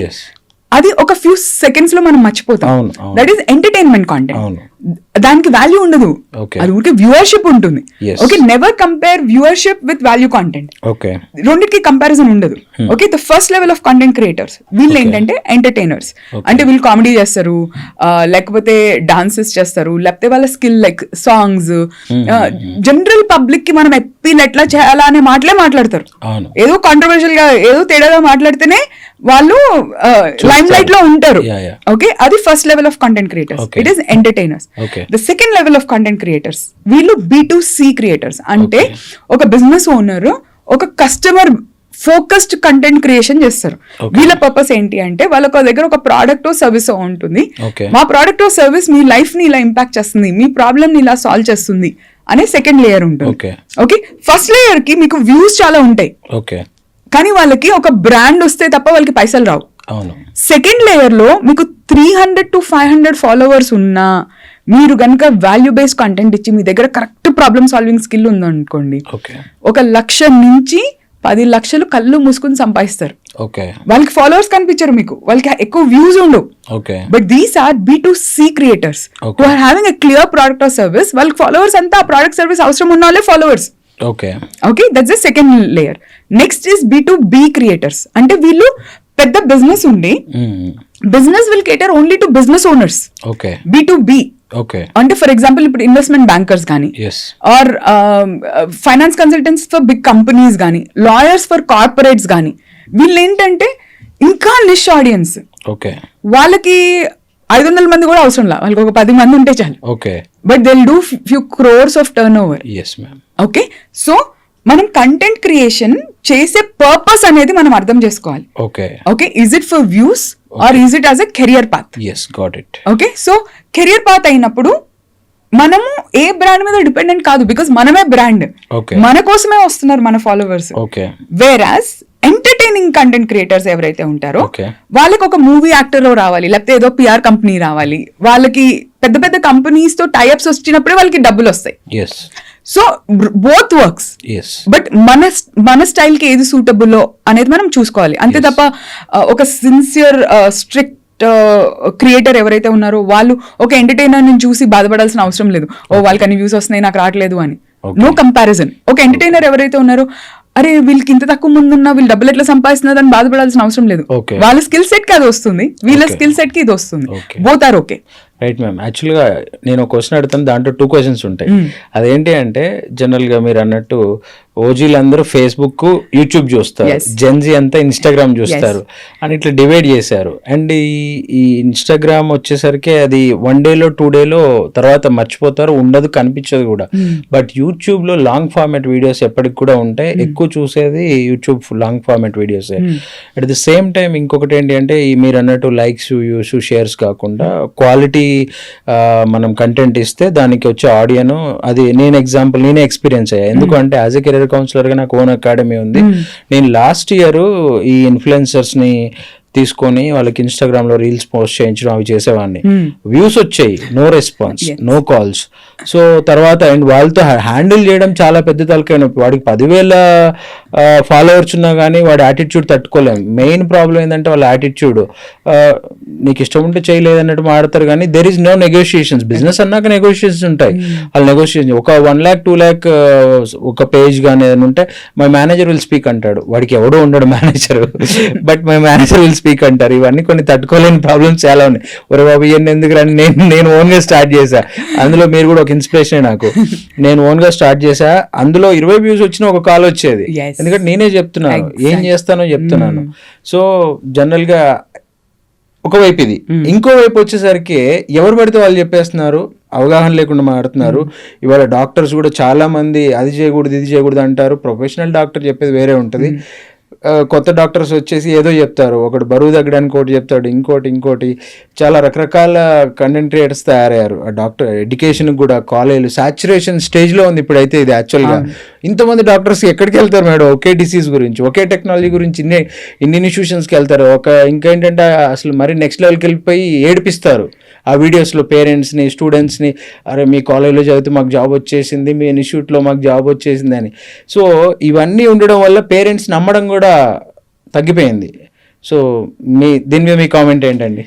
అది ఒక ఫ్యూ సెకండ్స్ లో మనం మర్చిపోతాం. దట్ ఈస్ ఎంటర్టైన్మెంట్ కాంటెంట్, దానికి వాల్యూ ఉండదు, అది ఊరికే వ్యూవర్షిప్ ఉంటుంది. Okay, never compare viewership with value content, రెండింటికి కంపారిజన్ ఉండదు. Okay, the first level of content creators వీళ్ళు ఏంటంటే ఎంటర్టైనర్స్, అంటే వీళ్ళు కామెడీ చేస్తారు, లేకపోతే డాన్సెస్ చేస్తారు, లేకపోతే వాళ్ళ skill like songs, general public కి మనం ఎప్పీల్ ఎట్లా చేయాలా అనే మాటలే మాట్లాడతారు. ఏదో కాంట్రవర్షియల్ గా ఏదో తేడాగా మాట్లాడితేనే వాళ్ళు లైమ్ లైట్ లో ఉంటారు. ఓకే, అది first level of content creators, it is entertainers. The second level of content creators వీళ్ళు B2C క్రియేటర్స్, అంటే ఒక బిజినెస్ ఓనర్ ఒక కస్టమర్ ఫోకస్డ్ కంటెంట్ క్రియేషన్ చేస్తారు. వీళ్ళ పర్పస్ ఏంటి అంటే వాళ్ళ దగ్గర ఒక ప్రోడక్ట్ సర్వీస్ ఉంటుంది, మా ప్రోడక్ట్ సర్వీస్ మీ లైఫ్ ని ఇలా ఇంపాక్ట్ చేస్తుంది, మీ ప్రాబ్లమ్ ని ఇలా సాల్వ్ చేస్తుంది అనే సెకండ్ లేయర్ ఉంటుంది. ఓకే, ఫస్ట్ లేయర్ కి మీకు వ్యూస్ చాలా ఉంటాయి, కానీ వాళ్ళకి ఒక బ్రాండ్ వస్తే తప్ప వాళ్ళకి పైసలు రావు. సెకండ్ లేయర్ లో మీకు 300 to 500 ఫాలోవర్స్ ఉన్నా, మీరు కనుక వాల్యూ బేస్డ్ కంటెంట్ ఇచ్చి మీ దగ్గర కరెక్ట్ ప్రాబ్లమ్ సాల్వింగ్ స్కిల్ ఉందనుకోండి, 1 లక్ష నుంచి 10 లక్షలు కళ్ళు మూసుకుని సంపాదిస్తారు. ఓకే వాళ్ళకి ఫాలోవర్స్ కనిపించరు, మీకు వాళ్ళకి ఎక్కువ వ్యూస్ ఉండవు. Okay but these are B2C creators who are having a clear product or service. వాళ్ళకి ఫాలోవర్స్ అంతా ఆ ప్రోడక్ట్ సర్వీస్ అవసరం ఉన్న వాళ్ళే followers. Okay okay, that's the second layer. Next is B2B creators. అంటే వీళ్ళు పెద్ద బిజినెస్ ఉండి business will cater only to business owners. Okay B2B okay అంటే ఫర్ ఎగ్జాంపుల్ ఇప్పుడు ఇన్వెస్ట్మెంట్ బ్యాంకర్స్ కానీ ఎస్ or finance consultants for big companies కానీ లాయర్స్ ఫర్ కార్పొరేట్స్ కానీ వీళ్ళు ఏంటంటే ఇంకా నిష్ ఆడియన్స్. ఓకే వాళ్ళకి 500 మంది కూడా అవసరం లేదు, వాళ్ళకి ఒక 10 మంది ఉంటే చాలు. Okay but they will do few crores of turnover. Yes ma'am. Okay, so మనం కంటెంట్ క్రియేషన్ చేసే పర్పస్ అనేది మనం అర్థం చేసుకోవాలి. Okay okay, is it for views or is it as a career path? Yes got it. Okay, so career path అయినప్పుడు మనము ఏ బ్రాండ్ మీద డిపెండెంట్ కాదు, బికాస్ మనమే బ్రాండ్. Okay. మన కోసమే వస్తున్నారు మన followers. Okay whereas entertaining content creators ఎవరైతే ఉంటారో Okay. వాళ్ళకి ఒక మూవీ యాక్టర్ రావాలి, లేకపోతే ఏదో PR కంపెనీ రావాలి, వాళ్ళకి పెద్ద పెద్ద కంపెనీస్ తో టైఅప్స్ వచ్చినప్పుడే వాళ్ళకి డబ్బులు వస్తాయి. Yes so both works. Yes but మన స్టైల్ కి ఏది సూటబుల్ అనేది మనం చూసుకోవాలి అంతే. Yes. తప్ప ఒక సిన్సియర్ స్ట్రిక్ట్ క్రియేటర్ ఎవరైతే ఉన్నారో వాళ్ళు ఒక ఎంటర్టైనర్ ని చూసి బాధపడాల్సిన అవసరం లేదు. ఓ వాళ్ళకి అన్ని వ్యూస్ వస్తున్నాయి నాకు రావట్లేదు అని. Okay. No comparison. ఒక ఎంటర్టైనర్ ఎవరైతే ఉన్నారో అరే వీళ్ళకి ఇంత తక్కువ ముందు ఉన్నా వీళ్ళు డబ్బులు ఎట్లా సంపాదిస్తున్నారు అని బాధపడాల్సిన అవసరం లేదు. Okay. వాళ్ళ స్కిల్ సెట్ కి అది వస్తుంది, వీళ్ళ Okay. స్కిల్ సెట్ కి ఇది వస్తుంది. Okay. Both are okay. Right ma'am. యాక్చువల్గా నేను ఒక క్వశ్చన్ అడుగుతాను, దాంట్లో 2 క్వశ్చన్స్ ఉంటాయి. అదేంటి అంటే జనరల్గా మీరు అన్నట్టు ఓజీలు అందరూ ఫేస్బుక్ యూట్యూబ్ చూస్తారు, Yes. జెన్జీ అంతా ఇన్స్టాగ్రామ్ చూస్తారు అని ఇట్లా డివైడ్ చేశారు. అండ్ ఈ ఇన్స్టాగ్రామ్ వచ్చేసరికి అది 1 డేలో 2 డేలో తర్వాత మర్చిపోతారు, ఉండదు, కనిపించదు కూడా. బట్ యూట్యూబ్లో లాంగ్ ఫార్మాట్ వీడియోస్ ఎప్పటికి కూడా ఉంటాయి. ఎక్కువ చూసేది YouTube long format videos. At the same time ఇంకొకటి ఏంటి అంటే ఈ మీరు అన్నట్టు లైక్స్ వ్యూస్ షేర్స్ కాకుండా క్వాలిటీ మనం కంటెంట్ ఇస్తే దానికి వచ్చే ఆడియన్ అది నేనే ఎక్స్పీరియన్స్ అయ్యా. ఎందుకంటే యాజ్ ఎ కెరీర్ కౌన్సిలర్ గా నాకు ఓన్ అకాడమీ ఉంది. నేను లాస్ట్ ఇయర్ ఈ ఇన్ఫ్లుయెన్సర్స్ ని తీసుకొని వాళ్ళకి ఇన్స్టాగ్రామ్ లో రీల్స్ పోస్ట్ చేయించడం అవి చేసేవాడిని. వ్యూస్ వచ్చాయి, no response, no calls. So తర్వాత అండ్ వాళ్ళతో హ్యాండిల్ చేయడం చాలా పెద్ద తలకాయ నొప్పి. వాడికి 10,000 ఫాలోవర్స్ ఉన్నా కానీ వాడి యాటిట్యూడ్ తట్టుకోలేము. మెయిన్ ప్రాబ్లం ఏంటంటే వాళ్ళ యాటిట్యూడ్. నీకు ఇష్టం ఉంటే చేయలేదన్నట్టు మాడతారు కానీ there is no negotiations. Business అన్నాక నెగోషియేషన్స్ ఉంటాయి. వాళ్ళు నెగోషియేషన్ ఒక 1 lakh 2 lakh ఒక పేజ్ కానీ ఏదైనా ఉంటే మై మేనేజర్ విల్ స్పీక్ అంటాడు. వాడికి ఎవడో ఉండడు manager, but my manager will speak అంటారు. ఇవన్నీ కొన్ని తట్టుకోలేని ప్రాబ్లమ్స్ చాలా ఉన్నాయి. ఒరే బాబు ఇవన్నీ ఎందుకు రండి, నేను ఓన్ గా స్టార్ట్ చేశా. అందులో మీరు కూడా ఒక ఇన్స్పిరేషన్ నాకు. నేను ఓన్ గా స్టార్ట్ చేశా, అందులో 20 వ్యూస్ వచ్చిన ఒక కాల్ వచ్చేది. Yes. ఎందుకంటే నేనే చెప్తున్నాను ఏం చేస్తానో చెప్తున్నాను. సో జనరల్ గా ఒకవైపు ఇది, ఇంకోవైపు వచ్చేసరికి ఎవరు పడితే వాళ్ళు చెప్పేస్తున్నారు, అవగాహన లేకుండా మాట్లాడుతున్నారు. ఇవాళ డాక్టర్స్ కూడా చాలా మంది అది చేయకూడదు ఇది చేయకూడదు అంటారు. ప్రొఫెషనల్ డాక్టర్ చెప్పేది వేరే ఉంటుంది. కొత్త డాక్టర్స్ వచ్చేసి ఏదో చెప్తారు, ఒకటి బరువు తగ్గడానికి ఒకటి చెప్తాడు, ఇంకోటి చాలా రకరకాల కంటెంట్ క్రియేటర్స్ తయారయ్యారు. ఆ డాక్టర్ ఎడ్యుకేషన్ కూడా కాలేజీలు సాచురేషన్ స్టేజ్లో ఉంది ఇప్పుడైతే. ఇది యాక్చువల్గా ఇంతమంది డాక్టర్స్ ఎక్కడికి వెళ్తారు మేడం, ఒకే డిసీజ్ గురించి, ఒకే టెక్నాలజీ గురించి ఇన్ని ఇన్స్టిట్యూషన్స్కి వెళ్తారు. ఇంకేంటంటే అసలు మరి నెక్స్ట్ లెవెల్కి వెళ్ళిపోయి ఏడిపిస్తారు ఆ వీడియోస్లో పేరెంట్స్ని స్టూడెంట్స్ని. అరే మీ కాలేజ్లో చదివితే మాకు జాబ్ వచ్చేసింది, మీ ఇన్స్టిట్యూట్లో మాకు జాబ్ వచ్చేసింది అని. సో ఇవన్నీ ఉండడం వల్ల పేరెంట్స్ నమ్మడం కూడా తగ్గిపోయింది. సో దీని మీద మీ కామెంట్ ఏంటండి?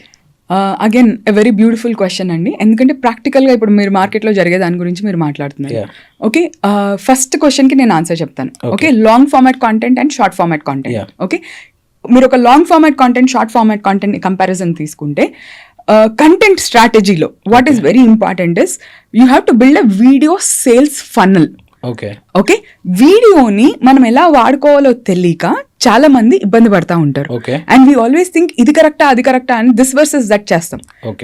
Again a very beautiful question అండి. ఎందుకంటే ప్రాక్టికల్గా ఇప్పుడు మీరు మార్కెట్లో జరిగే దాని గురించి మీరు మాట్లాడుతున్నారు. ఓకే, ఫస్ట్ క్వశ్చన్కి నేను ఆన్సర్ చెప్తాను. Okay, long format content and short format content. Okay, మీరు ఒక long format content short format content comparison తీసుకుంటే కంటెంట్ స్ట్రాటజీలో what is very important is you have to build a video sales funnel. Okay, వీడియోని మనం ఎలా వాడుకోవాలో తెలియక చాలా మంది ఇబ్బంది పడతా ఉంటారు. అండ్ వీ ఆల్వేస్ థింక్ ఇది కరెక్టా అది కరెక్టా అని దిస్ వర్సెస్ దట్ చేస్తాం.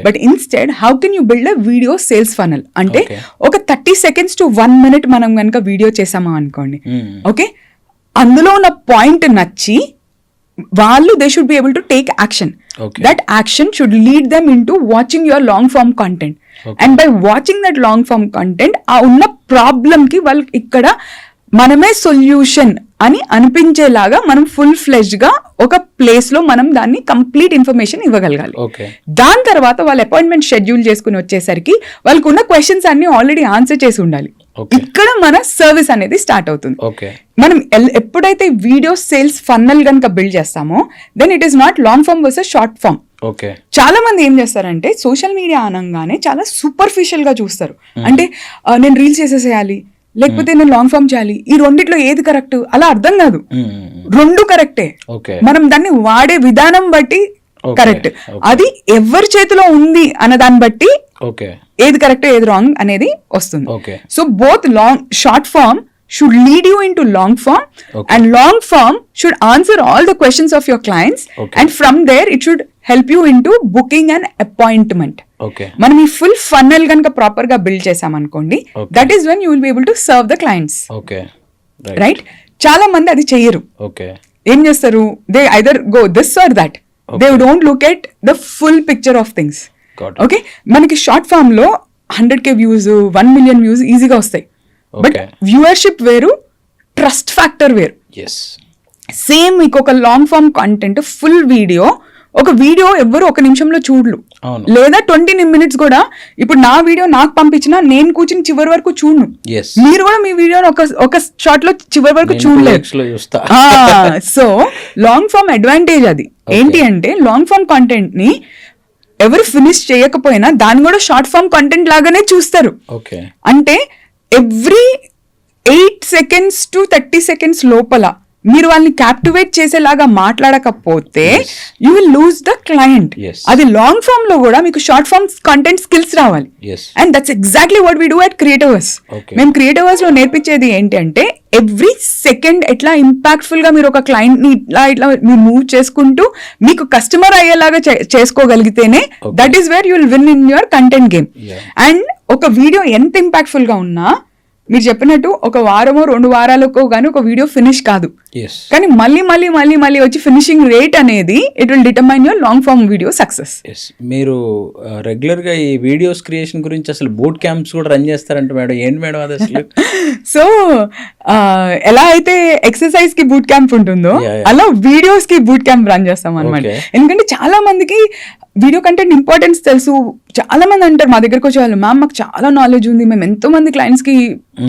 But instead how can you build a video sales funnel అంటే ఒక 30 seconds to 1 minute మనం కనుక వీడియో చేసామా అనుకోండి. ఓకే, అందులో ఉన్న పాయింట్ నచ్చి వాళ్ళు they should be able to take action. That action should lead them into watching your long form content. And by watching that long form content ఆ ఉన్న ప్రాబ్లమ్ కి వాళ్ళకి ఇక్కడ మనమే సొల్యూషన్ అని అనిపించేలాగా మనం ఫుల్ ఫ్లెజ్డ్ గా ఒక ప్లేస్ లో మనం దాన్ని కంప్లీట్ ఇన్ఫర్మేషన్ ఇవ్వగలగాలి. దాని తర్వాత వాళ్ళ అపాయింట్మెంట్ షెడ్యూల్ చేసుకుని వచ్చేసరికి వాళ్ళకు ఉన్న క్వశ్చన్స్ అన్ని ఆల్రెడీ ఆన్సర్ చేసి ఉండాలి. Okay. ఇక్కడ మన సర్వీస్ అనేది స్టార్ట్ అవుతుంది. ఓకే మనం ఎప్పుడైతే వీడియో సేల్స్ ఫన్నల్ కనుక బిల్డ్ చేస్తామో then it is not long form versus short form. Okay చాలా మంది ఏం చేస్తారంటే సోషల్ మీడియా అనగానే చాలా సూపర్ఫిషియల్ గా చూస్తారు. అంటే నేను రీల్స్ చేసేసేయాలి, లేకపోతే నేను లాంగ్ ఫామ్ చేయాలి, ఈ రెండిట్లో ఏది కరెక్ట్ అలా అర్థం కాదు. రెండు కరెక్టే, ఓకే మనం దాన్ని వాడే విధానం బట్టి కరెక్ట్. అది ఎవరి చేతిలో ఉంది అన్న దాన్ని బట్టి ఓకే ఏది కరెక్ట్ ఏది రాంగ్ అనేది వస్తుంది. Okay so both short form should lead you into long form, Okay. and long form should answer all the questions of your clients, Okay. and from there it should help you into booking an appointment. Okay మనం ఈ ఫుల్ ఫన్నల్ కనుక ప్రాపర్ గా బిల్డ్ చేసామనుకోండి, Okay. That is when you will be able to serve the clients, okay right? చాలా మంది అది చెయ్యరు. ఓకే ఏం చేస్తారు, they either go this or that, they don't look at the full picture of things. Got it. Okay, మనకి షార్ట్ ఫామ్ లో 100K వ్యూస్ 1 million వ్యూస్ ఈజీగా వస్తాయి. But Okay. వ్యూవర్షిప్ వేరు, ట్రస్ట్ ఫ్యాక్టర్ వేరు. ఎస్ సేమ్ మీకు ఒక long form content full video, ఒక వీడియో ఎవ్వరు ఒక నిమిషంలో చూడలు, అవును. లేదా 20 minutes కూడా. ఇప్పుడు నా వీడియో నాకు పంపించినా నేను కూర్చుని చివరి వరకు చూడను, ఎస్ మీరు కూడా మీ వీడియోని ఒక షార్ట్ లో చివరి వరకు చూడలేదు. లో చూస్తా సో లాంగ్ ఫామ్ అడ్వాంటేజ్ అది. ఏంటి అంటే లాంగ్ ఫామ్ కంటెంట్ ని ఎవరు ఫినిష్ చేయకపోయినా దాన్ని కూడా షార్ట్ ఫామ్ కంటెంట్ లాగానే చూస్తారు. ఓకే అంటే ఎవ్రీ 8 seconds to 30 seconds లోపల మీరు వాళ్ళని క్యాప్టివేట్ చేసేలాగా మాట్లాడకపోతే you will lose the client. Yes. అది లాంగ్ ఫామ్ లో కూడా మీకు షార్ట్ ఫామ్ కంటెంట్ స్కిల్స్ రావాలి. Yes and that's exactly what we do at Creativerse. Okay. మేము క్రియేటివర్స్ లో నేర్పించేది ఏంటి అంటే ఎవ్రీ సెకండ్ ఎట్లా ఇంపాక్ట్ఫుల్ గా మీరు ఒక క్లయింట్ ని ఇట్లా మీరు మూవ్ చేసుకుంటూ మీకు కస్టమర్ అయ్యేలాగా చేసుకోగలిగితేనే Okay. That is where you will win in your content game. Yeah. And ఒక వీడియో ఎంత ఇంపాక్ట్ఫుల్ గా ఉన్నా మీరు చెప్పినట్టు ఒక వారమో 2 వారాలకో కానీ ఒక వీడియో ఫినిష్ కాదు. ఎస్ కానీ మళ్ళీ వచ్చి ఫినిషింగ్ రేట్ అనేది it will determine your long form video success. Yes మీరు రెగ్యులర్ గా ఈ వీడియోస్ క్రియేషన్ గురించి అసలు బూట్ క్యాంప్స్ కూడా రన్ చేస్తారంట మేడం, ఏంటి మేడం అది అసలు? సో ఎలా అయితే ఎక్సర్సైజ్ కి బూట్ క్యాంప్ ఉంటుందో Yeah, yeah. అలా వీడియోస్ కి బూట్ క్యాంప్ రన్ చేస్తాం అనమాట. Okay. ఎందుకంటే చాలా మందికి వీడియో కంటెంట్ ఇంపార్టెన్స్ తెలుసు. చాలా మంది అంటారు మా దగ్గరకు వచ్చే వాళ్ళు, మ్యామ్ మాకు చాలా నాలెడ్జ్ ఉంది, మేము ఎంతో మంది క్లయింట్స్ కి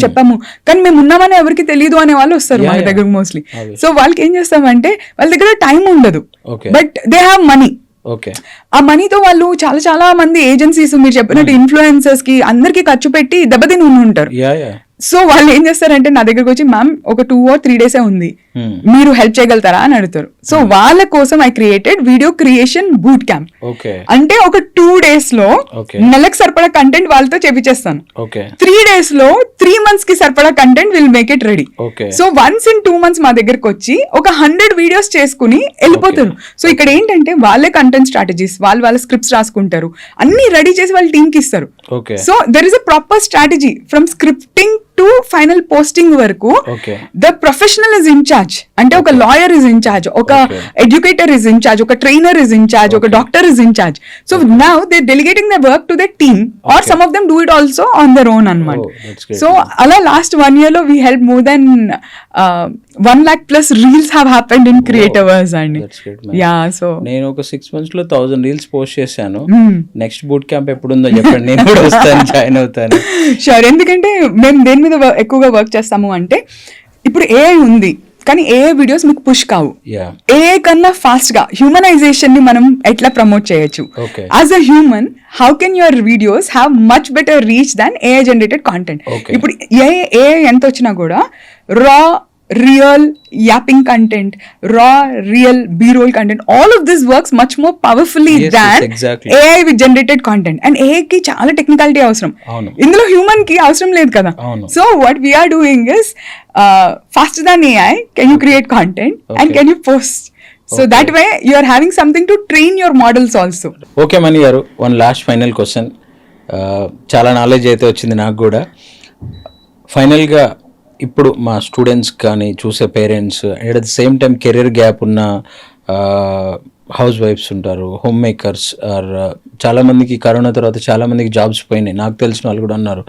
చెప్పాము, కానీ మేము ఉన్నామని ఎవరికి తెలియదు అనే వాళ్ళు వస్తారు Yeah, మన yeah. దగ్గర మోస్ట్లీ. Obviously. సో వాళ్ళకి ఏం చేస్తామంటే వాళ్ళ దగ్గర టైం ఉండదు, Okay. But they have money. Okay ఆ మనీతో వాళ్ళు చాలా మంది ఏజెన్సీస్ మీరు చెప్పినట్టు ఇన్ఫ్లుయెన్సర్స్ కి అందరికి ఖర్చు పెట్టి దెబ్బతిని ఉంటారు. యా యా సో వాళ్ళు ఏం చేస్తారంటే నా దగ్గరకు వచ్చి మ్యామ్ ఒక 2 or 3 days ఉంది, మీరు హెల్ప్ చేయగలుగుతారా అని అడుగుతారు. సో వాళ్ళ కోసం I created video creation boot camp. Okay అంటే ఒక 2 days లో Okay. నెలకు సరిపడా కంటెంట్ వాళ్ళతో చేపించేస్తాను. ఓకే 3 days లో 3 months కి సరిపడా content will make it ready. Okay so once in 2 months మా దగ్గరకు వచ్చి ఒక 100 వీడియోస్ చేసుకుని వెళ్ళిపోతారు. సో ఇక్కడ ఏంటంటే వాళ్ళే కంటెంట్ స్ట్రాటజీస్, వాళ్ళ స్క్రిప్ట్స్ రాసుకుంటారు, అన్ని రెడీ చేసి వాళ్ళ టీమ్ కి ఇస్తారు. Okay so there is a proper strategy from scripting to final posting వరకు. Okay the professional is in charge. అంటే ఒక లాయర్ ఇస్ ఇన్ చార్జ్, ఒక Okay. Educator is in charge, ఒక ట్రైనర్ ఇస్ ఇన్ చార్జ్, ఒక doctor is in charge. So now they delegating the work to the team or Okay. Some of them do it also on their own అన్నమాట. Oh, that's great. సో అలా లాస్ట్ 1 year లో we help more than 1 lakh plus reels have happened in creators అండి. That's great, man. Yeah so నేను ఒక 6 months లో 1000 రీల్స్ పోస్ట్ చేశాను. నెక్స్ట్ బూట్ క్యాంప్ ఎప్పుడుందో చెప్పండి, నేను కూడా వస్తాను, జాయిన్ అవుతాను. షూర్. ఎందుకంటే మేము దేని మీద ఎక్కువగా వర్క్ చేస్తాము అంటే ఇప్పుడు ఏఐ ఉంది, కానీ ఏఐ వీడియోస్ మీకు పుష్ కావు. యా ఏఐ కన్నా ఫాస్ట్ గా హ్యూమనైజేషన్ ని మనం ఎట్లా ప్రమోట్ చేయొచ్చు. Okay. As a human how can your videos have much better reach than AI generated content. Okay. ఇప్పుడు ఏఐ ఎంత వచ్చినా కూడా రా రియల్ యాపింగ్ కంటెంట్, రా real be-role content, all of this works much more powerfully Yes, than yes, exactly. AI with generated content. And AI కి చాలా టెక్నికాలిటీ అవసరం, అవును. ఇందులో హ్యూమన్ కి అవసరం లేదు కదా. అవును. So what we are doing is faster than AI, can you create content and Okay. can you post? So Okay. that way you are having something to train your models also. Okay Mani గారు, వన్ లాస్ట్ ఫైనల్ క్వశ్చన్. చాలా నాలెడ్జ్ అయితే వచ్చింది నాకు కూడా. ఫైనల్గా ఇప్పుడు మా స్టూడెంట్స్ కానీ చూసే parents, at the same time career gap ఉన్న హౌస్ వైఫ్స్ ఉంటారు, హోమ్ మేకర్స్ ఆర్ చాలా మందికి కరోనా తర్వాత చాలా మందికి జాబ్స్ పోయినాయి, నాకు తెలిసిన వాళ్ళు కూడా ఉన్నారు.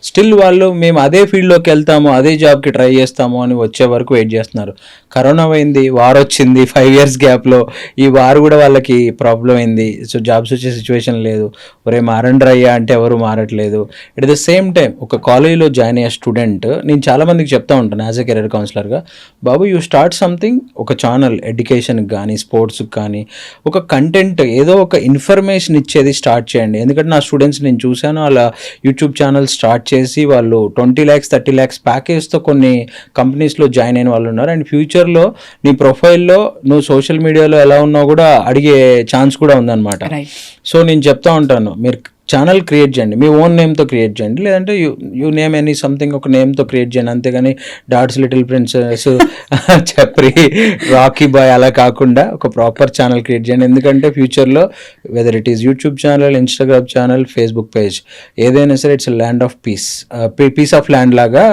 స్టిల్ వాళ్ళు మేము అదే ఫీల్డ్లోకి వెళ్తాము, అదే జాబ్కి ట్రై చేస్తాము అని వచ్చే వరకు వెయిట్ చేస్తున్నారు. కరోనా అయింది, వార్ వచ్చింది, 5 years గ్యాప్లో ఈ వార్ కూడా వాళ్ళకి ప్రాబ్లం అయింది. సో జాబ్స్ వచ్చే సిచ్యువేషన్ లేదు. ఒరే మారండ్రు అయ్యా అంటే ఎవరు మారట్లేదు. ఎట్ ద సేమ్ టైం ఒక కాలేజీలో జాయిన్ అయ్యే స్టూడెంట్, నేను చాలా మందికి చెప్తా ఉంటాను యాజ్ ఎ కెరీర్ కౌన్సిలర్గా, బాబు యూ స్టార్ట్ సంథింగ్, ఒక ఛానల్ ఎడ్యుకేషన్కి కానీ స్పోర్ట్స్కి కానీ ఒక కంటెంట్ ఏదో ఒక ఇన్ఫర్మేషన్ ఇచ్చేది స్టార్ట్ చేయండి. ఎందుకంటే నా స్టూడెంట్స్ నేను చూశాను, అలా యూట్యూబ్ ఛానల్ స్టార్ట్ చేసి వాళ్ళు 20 lakhs 30 lakhs ప్యాకేజ్తో కొన్ని కంపెనీస్లో జాయిన్ అయిన వాళ్ళు ఉన్నారు. అండ్ ఫ్యూచర్లో నీ ప్రొఫైల్లో నువ్వు సోషల్ మీడియాలో ఎలా ఉన్నావు కూడా అడిగే ఛాన్స్ కూడా ఉందన్నమాట. సో నేను చెప్తా ఉంటాను, మీరు ఛానల్ క్రియేట్ చేయండి, మీ ఓన్ నేమ్తో క్రియేట్ చేయండి, లేదంటే యూ నేమ్ ఎనీ సంథింగ్ ఒక నేమ్తో క్రియేట్ చేయండి. అంతేగాని డాట్స్ లిటిల్ ప్రిన్సెస్ చప్రి రాకీ బాయ్ అలా కాకుండా ఒక ప్రాపర్ ఛానల్ క్రియేట్ చేయండి. ఎందుకంటే ఫ్యూచర్లో whether it is YouTube channel, Instagram channel, Facebook page, ఏదైనా సరే it's land of piece of land లాగా,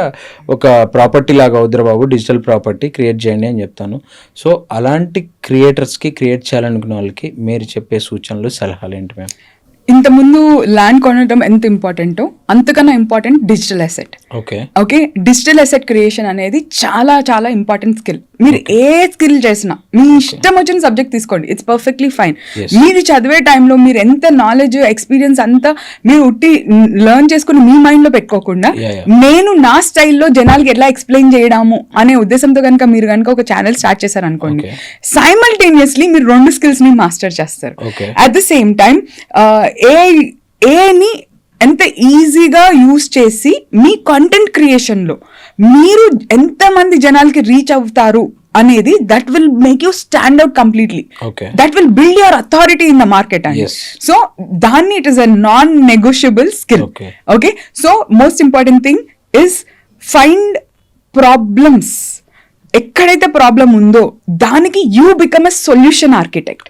ఒక ప్రాపర్టీ లాగా అవుద్దిరా బాబు, డిజిటల్ ప్రాపర్టీ క్రియేట్ చేయండి అని చెప్తాను. సో అలాంటి క్రియేటర్స్కి, క్రియేట్ చేయాలనుకున్న వాళ్ళకి మీరు చెప్పే సూచనలు, సలహాలు ఏంటి మ్యామ్? ఇంతకుముందు ల్యాండ్ కొనడం ఎంత ఇంపార్టెంటో అంతకన్నా important digital asset. Okay, digital asset creation అనేది చాలా చాలా ఇంపార్టెంట్ స్కిల్. మీరు ఏ స్కిల్ చేసినా మీ ఇష్టం వచ్చిన సబ్జెక్ట్ తీసుకోండి, ఇట్స్ పర్ఫెక్ట్లీ ఫైన్. మీరు చదివే టైంలో మీరు ఎంత నాలెడ్జ్, ఎక్స్పీరియన్స్ అంతా మీరు ఉట్టి లెర్న్ చేసుకుని మీ మైండ్లో పెట్టుకోకుండా, నేను నా స్టైల్లో జనాలకి ఎట్లా ఎక్స్ప్లెయిన్ చేయడము అనే ఉద్దేశంతో కనుక మీరు కనుక ఒక ఛానల్ స్టార్ట్ చేశారనుకోండి, సైమల్టేనియస్లీ మీరు 2 skills ని మాస్టర్ చేస్తారు. అట్ ద సేమ్ టైం ఏని ఎంత ఈజీగా యూజ్ చేసి మీ కంటెంట్ క్రియేషన్లో మీరు ఎంతమంది జనాలకి రీచ్ అవుతారు అనేది, that will make you stand out completely. That will build your authority in the market అండి. సో దాన్ని it is a non negotiable skill. Okay, so most important thing is find problems. ఎక్కడైతే ప్రాబ్లం ఉందో దానికి you become a solution architect.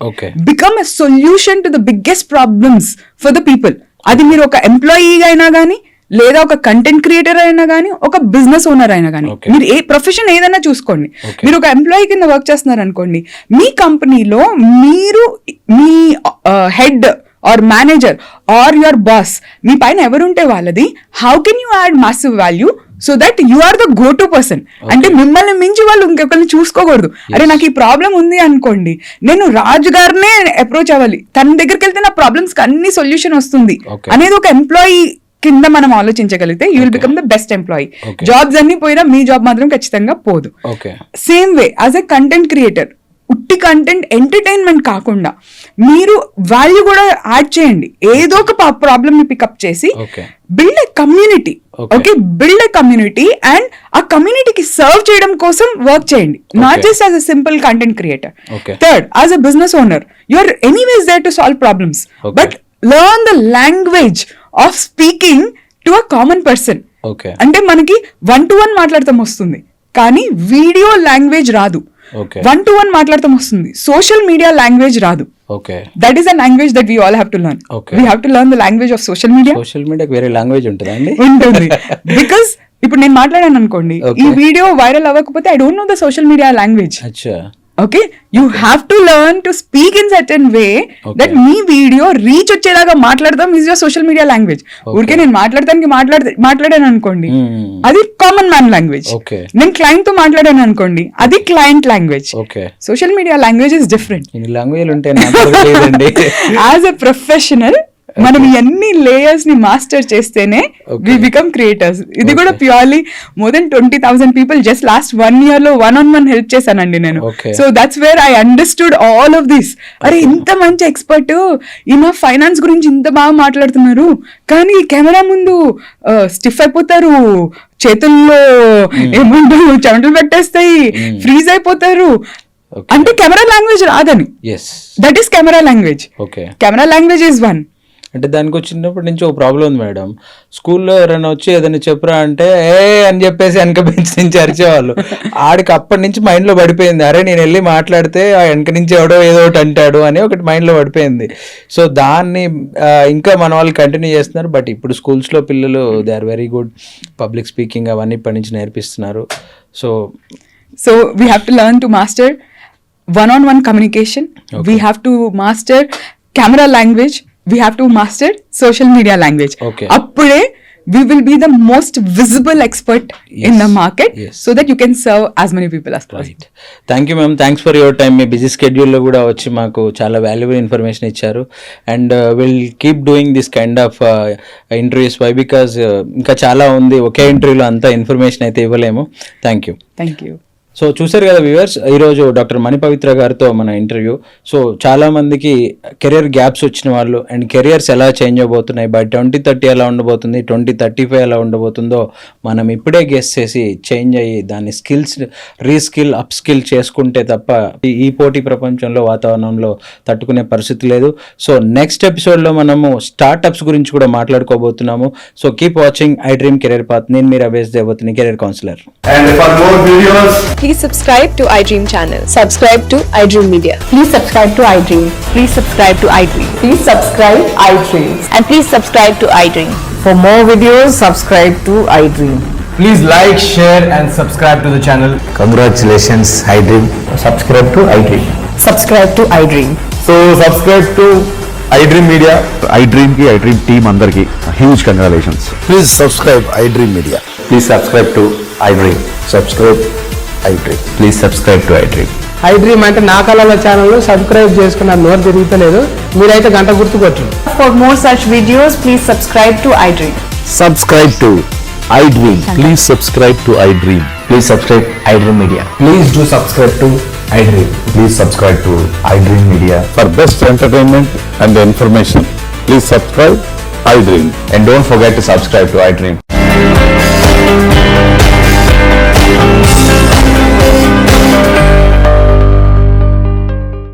Become a solution to the biggest problems for the people. అది మీరు ఒక ఎంప్లాయీ అయినా కానీ, లేదా ఒక కంటెంట్ క్రియేటర్ అయినా కానీ, ఒక బిజినెస్ ఓనర్ అయినా కానీ, మీరు ఏ ప్రొఫెషన్ ఏదైనా చూసుకోండి. మీరు ఒక ఎంప్లాయీ కింద వర్క్ చేస్తున్నారు అనుకోండి, మీ కంపెనీలో మీరు మీ head or manager or your boss, మీ పైన ఎవరుంటే వాళ్ళది, how can you add massive value so that you are the go to person. అంటే మిమ్మల్ని మించి వాళ్ళు ఇంకొకరిని చూసుకోకూడదు. అరే నాకు ఈ ప్రాబ్లం ఉంది అనుకోండి, నేను రాజు గారినే అప్రోచ్ అవ్వాలి, తన దగ్గరికి వెళ్తే నా ప్రాబ్లమ్స్ కి అన్ని సొల్యూషన్ వస్తుంది అనేది ఒక ఎంప్లాయీ కింద మనం ఆలోచించగలిగితే you will become the best employee. Jobs అన్ని పోయినా మీ జాబ్ మాత్రం ఖచ్చితంగా పోదు. Same way as a content creator, ఉట్టి కంటెంట్ ఎంటర్టైన్మెంట్ కాకుండా మీరు వాల్యూ కూడా యాడ్ చేయండి. ఏదో ఒక ప్రాబ్లమ్ ని పికప్ చేసి build a community. Okay, build a community and ఆ కమ్యూనిటీకి సర్వ్ చేయడం కోసం వర్క్ చేయండి, not just as a simple content creator. Third, as a business owner, you are anyways there to solve problems, but learn the language of speaking to a common person. అంటే మనకి 1-to-1 మాట్లాడతాం వస్తుంది, కానీ వీడియో లాంగ్వేజ్ రాదు. 1-to-1 మాట్లాడతాం వస్తుంది, సోషల్ మీడియా లాంగ్వేజ్ రాదు. That is a language that we all have to learn. We have to learn the language of social media. Social మీడియాకి వేరే లాంగ్వేజ్ ఉంటుందండి? ఉంటుంది. బికాస్ ఇప్పుడు నేను మాట్లాడాను అనుకోండి, ఈ వీడియో వైరల్ అవ్వకపోతే I don't know the social media language. Okay, you have to learn to speak in certain way that me video reach వచ్చేలాగా మాట్లాడదాం is your social media language. ఊరికే నేను మాట్లాడడానికి మాట్లాడాను అనుకోండి, అది కామన్ మ్యాన్ లాంగ్వేజ్. నేను క్లయింట్ తో మాట్లాడాను అనుకోండి, అది client language. Social media language is different. As a professional మనం ఇవన్నీ లేయర్స్ ని మాస్టర్ చేస్తేనే వి బికమ్ క్రియేటర్స్. ఇది కూడా purely more than 20,000 people just last 1 year లో 1-on-1 హెల్ప్ చేశానండి నేను. So that's where I understood all of this. అరే ఇంత మంచి ఎక్స్పర్ట్, ఈయన ఫైనాన్స్ గురించి ఇంత బాగా మాట్లాడుతున్నారు, కానీ కెమెరా ముందు స్టిఫ్ అయిపోతారు, చేతుల్లో ఏమంటారు చెమటలు పెట్టేస్తాయి, ఫ్రీజ్ అయిపోతారు. అంటే కెమెరా లాంగ్వేజ్ రాదని. That is camera language. Camera language is one. అంటే దానికి వచ్చినప్పటి నుంచి ఒక ప్రాబ్లం ఉంది మేడం. స్కూల్లో ఎవరైనా వచ్చి ఏదైనా చెప్పరా అంటే ఏ అని చెప్పేసి వెనక బెంచ్ నుంచి అరిచేవాళ్ళు. ఆడికి అప్పటి నుంచి మైండ్లో పడిపోయింది, అరే నేను వెళ్ళి మాట్లాడితే ఆ వెనక నుంచి ఎవడో ఏదో ఒకటి అంటాడు అని ఒకటి మైండ్లో పడిపోయింది. సో దాన్ని ఇంకా మన వాళ్ళు కంటిన్యూ చేస్తున్నారు. బట్ ఇప్పుడు స్కూల్స్లో పిల్లలు they are very good, public speaking అవన్నీ ఇప్పటి నుంచి నేర్పిస్తున్నారు. So we have to learn to master one-on-one communication. We have to master camera language. We have to master social media language. Okay. Appude we will be the most visible expert in the market, Yes. so that you can serve as many people as possible. Right thank you ma'am, thanks for your time. మీ బిజీ స్కెడ్యూల్లో కూడా వచ్చి మాకు చాలా వాల్యుబుల్ ఇన్ఫర్మేషన్ ఇచ్చారు. And will keep doing this kind of interviews. Why because ఇంకా చాలా ఉంది, ఒకే ఇంటర్వ్యూలో అంత ఇన్ఫర్మేషన్ అయితే ఇవ్వలేము. Thank you. Thank you. So చూసారు కదా వ్యూవర్స్, ఈరోజు డాక్టర్ మణి పవిత్ర గారితో మన ఇంటర్వ్యూ. సో చాలామందికి కెరియర్ గ్యాప్స్ వచ్చిన వాళ్ళు అండ్ కెరియర్స్ ఎలా చేంజ్ అవబోతున్నాయి, బై 2030 ఎలా ఉండబోతుంది, 2035 ఎలా ఉండబోతుందో మనం ఇప్పుడే గెస్ చేసి చేంజ్ అయ్యి దాన్ని స్కిల్స్ రీస్కిల్ అప్ స్కిల్ చేసుకుంటే తప్ప ఈ పోటీ ప్రపంచంలో వాతావరణంలో తట్టుకునే పరిస్థితి లేదు. సో నెక్స్ట్ ఎపిసోడ్లో మనము స్టార్టప్స్ గురించి కూడా మాట్లాడుకోబోతున్నాము. So keep watching I dream career path. నేను మీరు అభేష్ దేవతని, career counsellor. And for more videos, Please subscribe to iDream channel. Subscribe to iDream Media. Please subscribe to iDream. Please subscribe to iDream. Please subscribe iDream. And please subscribe to iDream. For more videos, subscribe to iDream. please like, share and subscribe to the channel. Congratulations, iDream. Subscribe to iDream. Subscribe to iDream. So subscribe to iDream Media. iDream ki iDream team andarki huge congratulations. Please subscribe iDream Media. Please subscribe to iDream. Subscribe iDream. Please subscribe to iDream. iDream అంటే నా కళల ఛానల్ సబ్స్క్రైబ్ చేసుకున్న నోరు తిరుగుతలేదు, మీరైతే గంట గుర్తు కొట్టండి. For more such videos, please subscribe to iDream. Subscribe to iDream. Please subscribe to iDream. Please subscribe iDream Media. Please do subscribe to iDream. Please subscribe to iDream Media. For best entertainment and information, please subscribe iDream. And don't forget to subscribe to iDream.